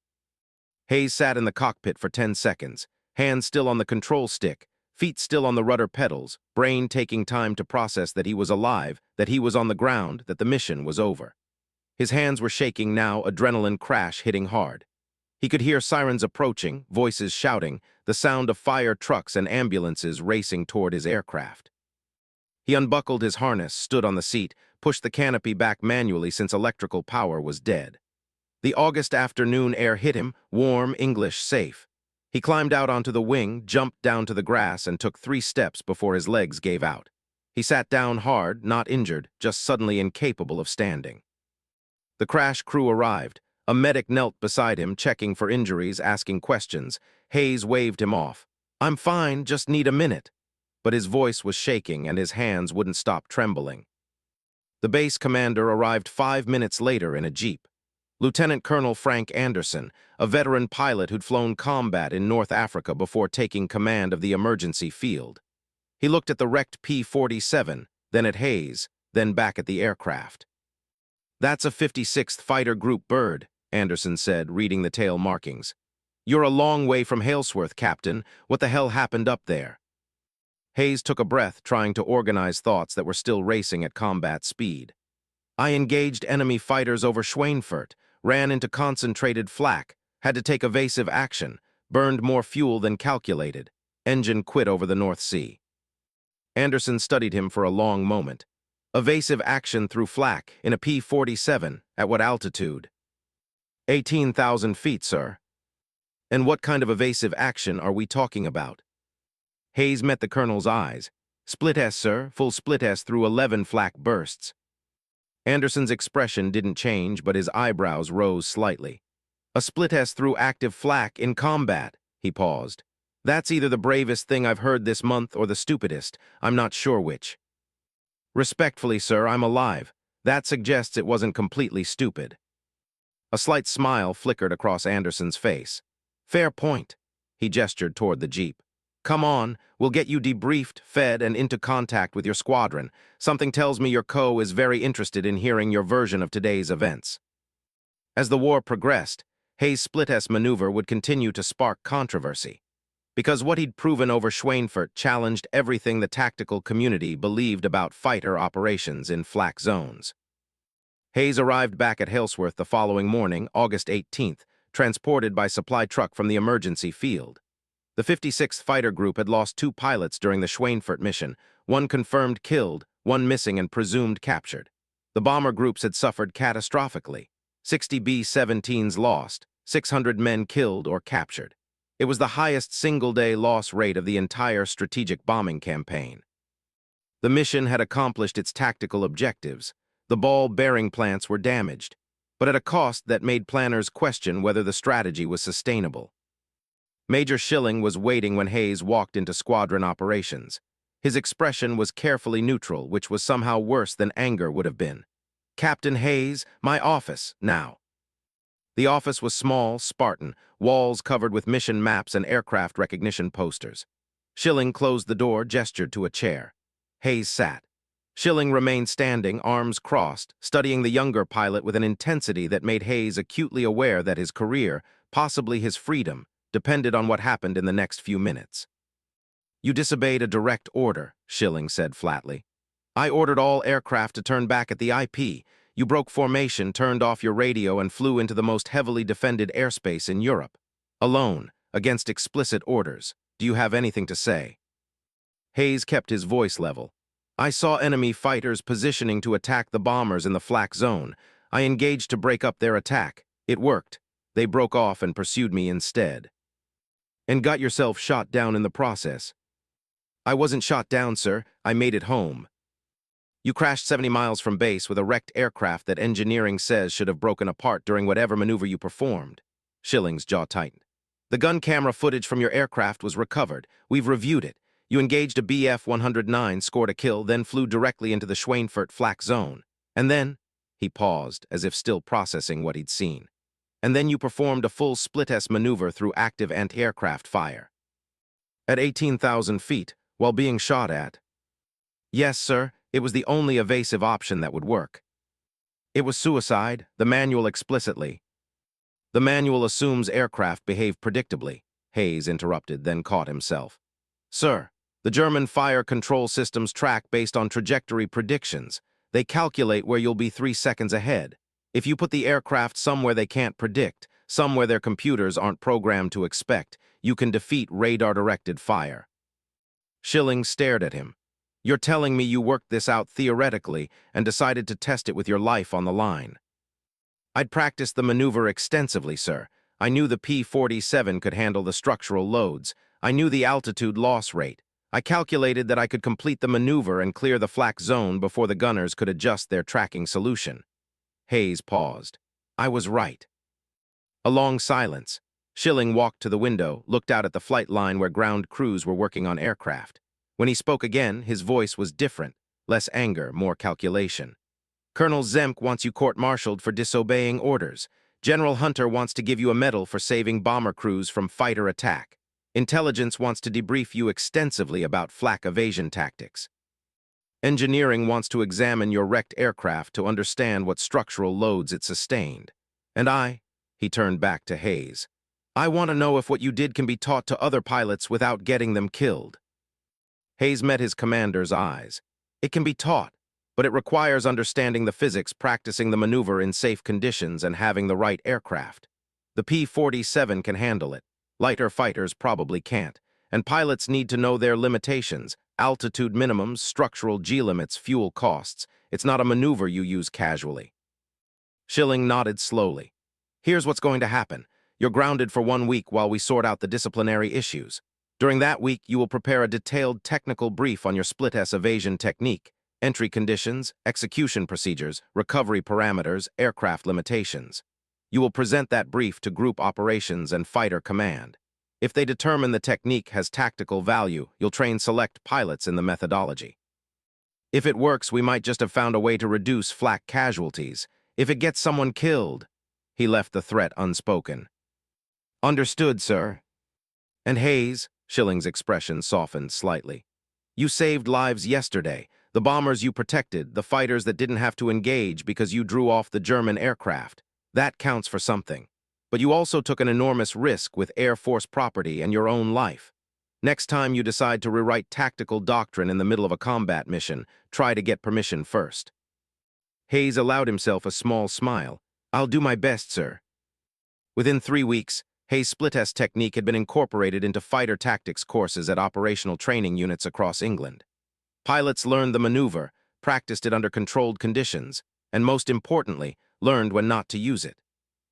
Hayes sat in the cockpit for 10 seconds, hands still on the control stick, feet still on the rudder pedals, brain taking time to process that he was alive, that he was on the ground, that the mission was over. His hands were shaking now, adrenaline crash hitting hard. He could hear sirens approaching, voices shouting, the sound of fire trucks and ambulances racing toward his aircraft. He unbuckled his harness, stood on the seat, pushed the canopy back manually since electrical power was dead. The August afternoon air hit him, warm, English, safe. He climbed out onto the wing, jumped down to the grass, and took 3 steps before his legs gave out. He sat down hard, not injured, just suddenly incapable of standing. The crash crew arrived. A medic knelt beside him, checking for injuries, asking questions. Hayes waved him off. "I'm fine, just need a minute." But his voice was shaking and his hands wouldn't stop trembling. The base commander arrived 5 minutes later in a jeep. Lieutenant Colonel Frank Anderson, a veteran pilot who'd flown combat in North Africa before taking command of the emergency field. He looked at the wrecked P-47, then at Hayes, then back at the aircraft. "That's a 56th Fighter Group bird," Anderson said, reading the tail markings. "You're a long way from Halesworth, Captain. What the hell happened up there?" Hayes took a breath, trying to organize thoughts that were still racing at combat speed. "I engaged enemy fighters over Schweinfurt, ran into concentrated flak, had to take evasive action, burned more fuel than calculated. Engine quit over the North Sea." Anderson studied him for a long moment. "Evasive action through flak, in a P-47, at what altitude?" 18,000 feet, sir." "And what kind of evasive action are we talking about?" Hayes met the colonel's eyes. "Split S, sir, full split S through 11 flak bursts." Anderson's expression didn't change, but his eyebrows rose slightly. "A split S through active flak in combat," he paused. "That's either the bravest thing I've heard this month or the stupidest. I'm not sure which." "Respectfully, sir, I'm alive. That suggests it wasn't completely stupid." A slight smile flickered across Anderson's face. "Fair point." He gestured toward the jeep. "Come on, we'll get you debriefed, fed, and into contact with your squadron. Something tells me your co is very interested in hearing your version of today's events." As the war progressed, Hayes' split-S maneuver would continue to spark controversy, because what he'd proven over Schweinfurt challenged everything the tactical community believed about fighter operations in flak zones. Hayes arrived back at Halesworth the following morning, August 18th, transported by supply truck from the emergency field. The 56th Fighter Group had lost 2 pilots during the Schweinfurt mission, one confirmed killed, one missing and presumed captured. The bomber groups had suffered catastrophically. 60 B-17s lost, 600 men killed or captured. It was the highest single-day loss rate of the entire strategic bombing campaign. The mission had accomplished its tactical objectives. The ball-bearing plants were damaged, but at a cost that made planners question whether the strategy was sustainable. Major Schilling was waiting when Hayes walked into squadron operations. His expression was carefully neutral, which was somehow worse than anger would have been. "Captain Hayes, my office, now." The office was small, Spartan, walls covered with mission maps and aircraft recognition posters. Schilling closed the door, gestured to a chair. Hayes sat. Schilling remained standing, arms crossed, studying the younger pilot with an intensity that made Hayes acutely aware that his career, possibly his freedom, depended on what happened in the next few minutes. "You disobeyed a direct order," Schilling said flatly. "I ordered all aircraft to turn back at the IP. You broke formation, turned off your radio, and flew into the most heavily defended airspace in Europe. Alone, against explicit orders. Do you have anything to say?" Hayes kept his voice level. "I saw enemy fighters positioning to attack the bombers in the Flak zone. I engaged to break up their attack. It worked. They broke off and pursued me instead." "And got yourself shot down in the process." "I wasn't shot down, sir. I made it home." "You crashed 70 miles from base with a wrecked aircraft that engineering says should have broken apart during whatever maneuver you performed." Schilling's jaw tightened. "The gun camera footage from your aircraft was recovered. We've reviewed it. You engaged a Bf-109, scored a kill, then flew directly into the Schweinfurt Flak zone. And then," he paused, as if still processing what he'd seen, "and then you performed a full split-S maneuver through active anti-aircraft fire. At 18,000 feet, while being shot at." "Yes, sir. It was the only evasive option that would work." "It was suicide, the manual explicitly." "The manual assumes aircraft behave predictably," Hayes interrupted, then caught himself. "Sir, the German fire control systems track based on trajectory predictions. They calculate where you'll be 3 seconds ahead. If you put the aircraft somewhere they can't predict, somewhere their computers aren't programmed to expect, you can defeat radar-directed fire." Schilling stared at him. "You're telling me you worked this out theoretically and decided to test it with your life on the line?" "I'd practiced the maneuver extensively, sir. I knew the P-47 could handle the structural loads. I knew the altitude loss rate. I calculated that I could complete the maneuver and clear the Flak zone before the gunners could adjust their tracking solution." Hayes paused. "I was right." A long silence. Schilling walked to the window, looked out at the flight line where ground crews were working on aircraft. When he spoke again, his voice was different, less anger, more calculation. "Colonel Zemk wants you court-martialed for disobeying orders. General Hunter wants to give you a medal for saving bomber crews from fighter attack. Intelligence wants to debrief you extensively about Flak evasion tactics. Engineering wants to examine your wrecked aircraft to understand what structural loads it sustained. And he turned back to Hayes, "I want to know if what you did can be taught to other pilots without getting them killed." Hayes met his commander's eyes. "It can be taught, but it requires understanding the physics, practicing the maneuver in safe conditions, and having the right aircraft. The P-47 can handle it. Lighter fighters probably can't, and pilots need to know their limitations, altitude minimums, structural G-limits, fuel costs. It's not a maneuver you use casually." Schilling nodded slowly. "Here's what's going to happen. You're grounded for 1 week while we sort out the disciplinary issues. During that week, you will prepare a detailed technical brief on your split-S evasion technique, entry conditions, execution procedures, recovery parameters, aircraft limitations. You will present that brief to Group Operations and Fighter Command. If they determine the technique has tactical value, you'll train select pilots in the methodology. If it works, we might just have found a way to reduce Flak casualties. If it gets someone killed..." He left the threat unspoken. "Understood, sir." "And Hayes," Schilling's expression softened slightly, "you saved lives yesterday. The bombers you protected, the fighters that didn't have to engage because you drew off the German aircraft. That counts for something. But you also took an enormous risk with Air Force property and your own life. Next time you decide to rewrite tactical doctrine in the middle of a combat mission, try to get permission first." Hayes allowed himself a small smile. "I'll do my best, sir." Within 3 weeks, Hayes' split-test technique had been incorporated into fighter tactics courses at operational training units across England. Pilots learned the maneuver, practiced it under controlled conditions, and most importantly, learned when not to use it.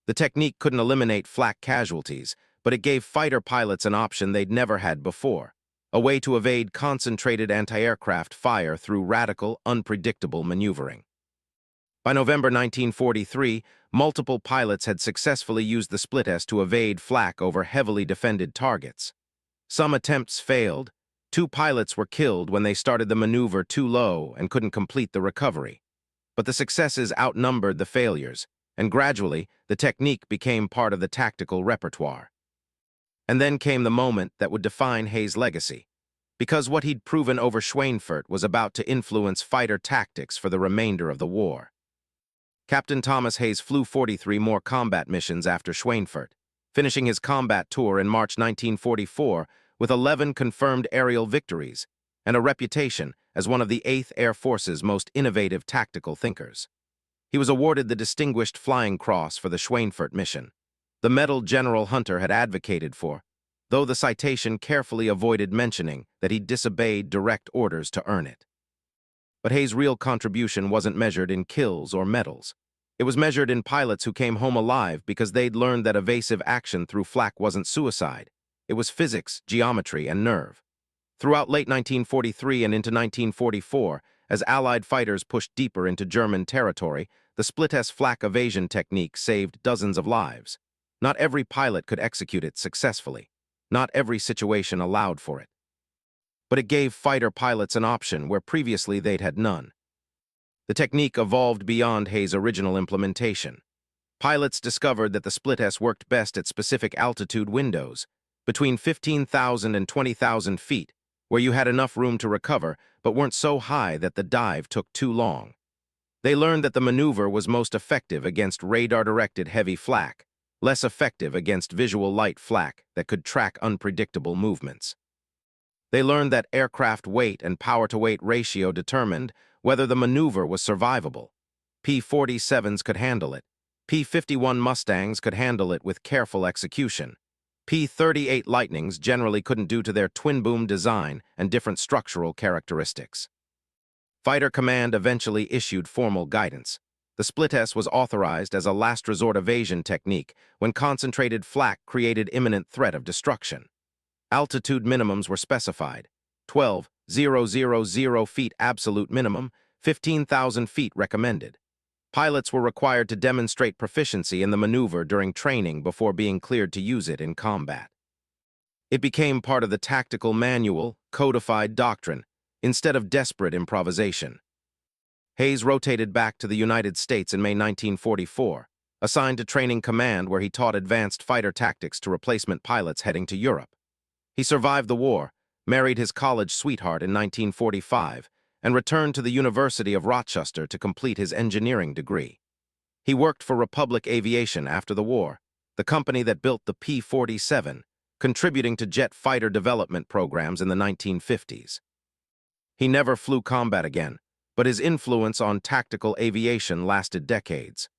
The technique couldn't eliminate flak casualties, but it gave fighter pilots an option they'd never had before, a way to evade concentrated anti-aircraft fire through radical, unpredictable maneuvering. By November 1943, multiple pilots had successfully used the split-test to evade flak over heavily defended targets. Some attempts failed. 2 pilots were killed when they started the maneuver too low and couldn't complete the recovery. But the successes outnumbered the failures, and gradually, the technique became part of the tactical repertoire. And then came the moment that would define Hayes' legacy, because what he'd proven over Schweinfurt was about to influence fighter tactics for the remainder of the war. Captain Thomas Hayes flew 43 more combat missions after Schweinfurt, finishing his combat tour in March 1944 with 11 confirmed aerial victories and a reputation as one of the 8th Air Force's most innovative tactical thinkers. He was awarded the Distinguished Flying Cross for the Schweinfurt mission, the medal General Hunter had advocated for, though the citation carefully avoided mentioning that he disobeyed direct orders to earn it. But Hayes' real contribution wasn't measured in kills or medals. It was measured in pilots who came home alive because they'd learned that evasive action through flak wasn't suicide. It was physics, geometry, and nerve. Throughout late 1943 and into 1944, as Allied fighters pushed deeper into German territory, the split-test flak evasion technique saved dozens of lives. Not every pilot could execute it successfully. Not every situation allowed for it. But it gave fighter pilots an option where previously they'd had none. The technique evolved beyond Hayes' original implementation. Pilots discovered that the split-test worked best at specific altitude windows, between 15,000 and 20,000 feet, where you had enough room to recover but weren't so high that the dive took too long. They learned that the maneuver was most effective against radar-directed heavy flak, less effective against visual light flak that could track unpredictable movements. They learned that aircraft weight and power-to-weight ratio determined whether the maneuver was survivable. P-47s could handle it. P-51 Mustangs could handle it with careful execution. P-38 Lightnings generally couldn't due to their twin-boom design and different structural characteristics. Fighter Command eventually issued formal guidance. The split-test was authorized as a last-resort evasion technique when concentrated flak created imminent threat of destruction. Altitude minimums were specified: 12,000 feet absolute minimum, 15,000 feet recommended. Pilots were required to demonstrate proficiency in the maneuver during training before being cleared to use it in combat. It became part of the tactical manual, codified doctrine, instead of desperate improvisation. Hayes rotated back to the United States in May 1944, assigned to Training Command where he taught advanced fighter tactics to replacement pilots heading to Europe. He survived the war, married his college sweetheart in 1945, and returned to the University of Rochester to complete his engineering degree. He worked for Republic Aviation after the war, the company that built the P-47, contributing to jet fighter development programs in the 1950s. He never flew combat again, but his influence on tactical aviation lasted decades.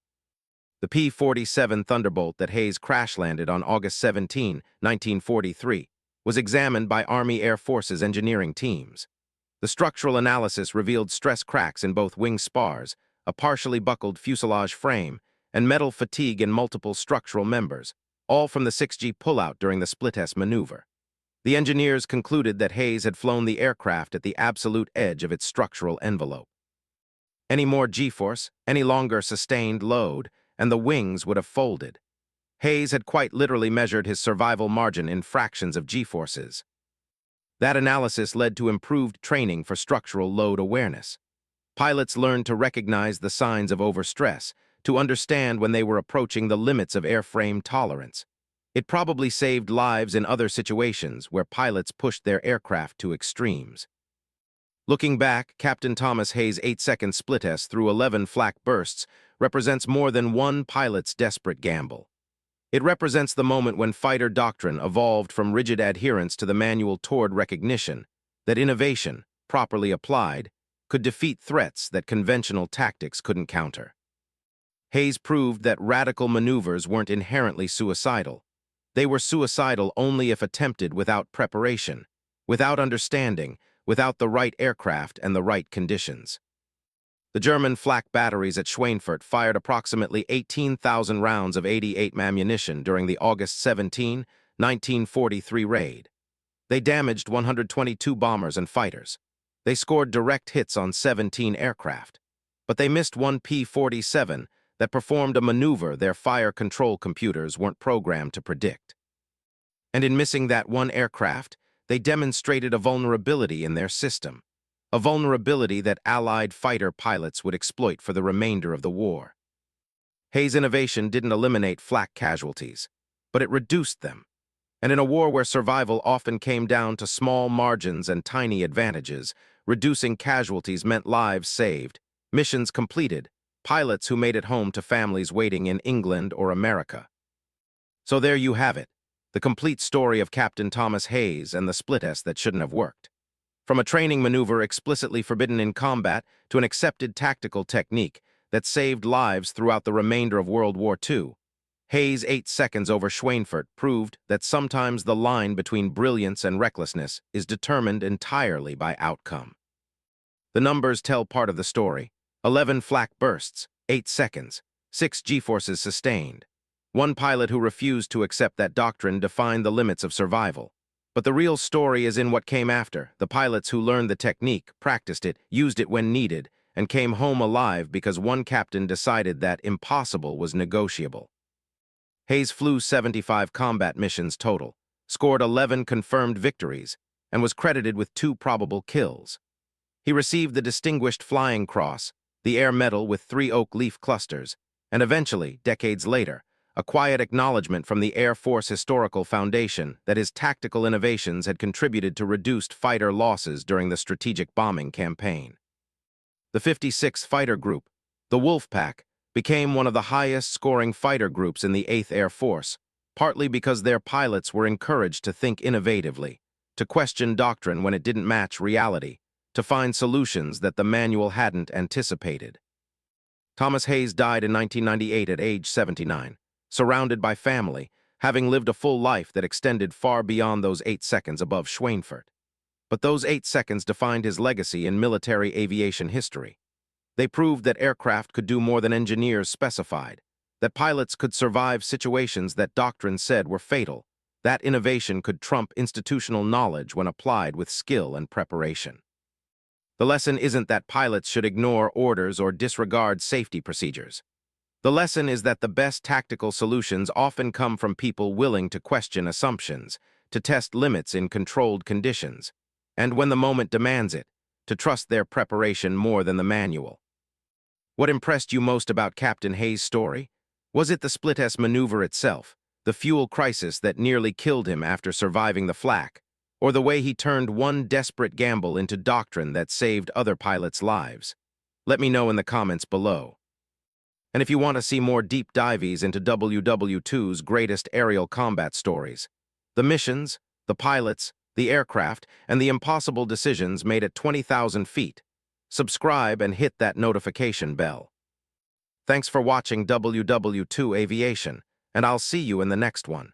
The P-47 Thunderbolt that Hayes crash-landed on August 17, 1943, was examined by Army Air Force's engineering teams. The structural analysis revealed stress cracks in both wing spars, a partially buckled fuselage frame, and metal fatigue in multiple structural members, all from the 6G pullout during the split-test maneuver. The engineers concluded that Hayes had flown the aircraft at the absolute edge of its structural envelope. Any more G-force, any longer sustained load, and the wings would have folded. Hayes had quite literally measured his survival margin in fractions of G-forces. That analysis led to improved training for structural load awareness. Pilots learned to recognize the signs of overstress, to understand when they were approaching the limits of airframe tolerance. It probably saved lives in other situations where pilots pushed their aircraft to extremes. Looking back, Captain Thomas Hayes' 8-second split-test through 11 flak bursts represents more than one pilot's desperate gamble. It represents the moment when fighter doctrine evolved from rigid adherence to the manual toward recognition that innovation, properly applied, could defeat threats that conventional tactics couldn't counter. Hayes proved that radical maneuvers weren't inherently suicidal. They were suicidal only if attempted without preparation, without understanding, without the right aircraft and the right conditions. The German Flak batteries at Schweinfurt fired approximately 18,000 rounds of 88 ammunition during the August 17, 1943 raid. They damaged 122 bombers and fighters. They scored direct hits on 17 aircraft. But they missed one P-47 that performed a maneuver their fire control computers weren't programmed to predict. And in missing that one aircraft, they demonstrated a vulnerability in their system, a vulnerability that Allied fighter pilots would exploit for the remainder of the war. Hayes' innovation didn't eliminate flak casualties, but it reduced them. And in a war where survival often came down to small margins and tiny advantages, reducing casualties meant lives saved, missions completed, pilots who made it home to families waiting in England or America. So there you have it, the complete story of Captain Thomas Hayes and the split S that shouldn't have worked. From a training maneuver explicitly forbidden in combat to an accepted tactical technique that saved lives throughout the remainder of World War II, Hayes' 8 seconds over Schweinfurt proved that sometimes the line between brilliance and recklessness is determined entirely by outcome. The numbers tell part of the story. 11 flak bursts, 8 seconds, 6 G-forces sustained. One pilot who refused to accept that doctrine defined the limits of survival. But the real story is in what came after, the pilots who learned the technique, practiced it, used it when needed, and came home alive because one captain decided that impossible was negotiable. Hayes flew 75 combat missions total, scored 11 confirmed victories, and was credited with 2 probable kills. He received the Distinguished Flying Cross, the Air Medal with 3 oak leaf clusters, and eventually, decades later, a quiet acknowledgement from the Air Force Historical Foundation that his tactical innovations had contributed to reduced fighter losses during the strategic bombing campaign. The 56th Fighter Group, the Wolfpack, became one of the highest-scoring fighter groups in the 8th Air Force, partly because their pilots were encouraged to think innovatively, to question doctrine when it didn't match reality, to find solutions that the manual hadn't anticipated. Thomas Hayes died in 1998 at age 79, surrounded by family, having lived a full life that extended far beyond those 8 seconds above Schweinfurt. But those 8 seconds defined his legacy in military aviation history. They proved that aircraft could do more than engineers specified, that pilots could survive situations that doctrine said were fatal, that innovation could trump institutional knowledge when applied with skill and preparation. The lesson isn't that pilots should ignore orders or disregard safety procedures. The lesson is that the best tactical solutions often come from people willing to question assumptions, to test limits in controlled conditions, and when the moment demands it, to trust their preparation more than the manual. What impressed you most about Captain Hayes' story? Was it the split S maneuver itself, the fuel crisis that nearly killed him after surviving the flak, or the way he turned one desperate gamble into doctrine that saved other pilots' lives? Let me know in the comments below. And if you want to see more deep dives into WWII's greatest aerial combat stories, the missions, the pilots, the aircraft, and the impossible decisions made at 20,000 feet, subscribe and hit that notification bell. Thanks for watching WWII Aviation, and I'll see you in the next one.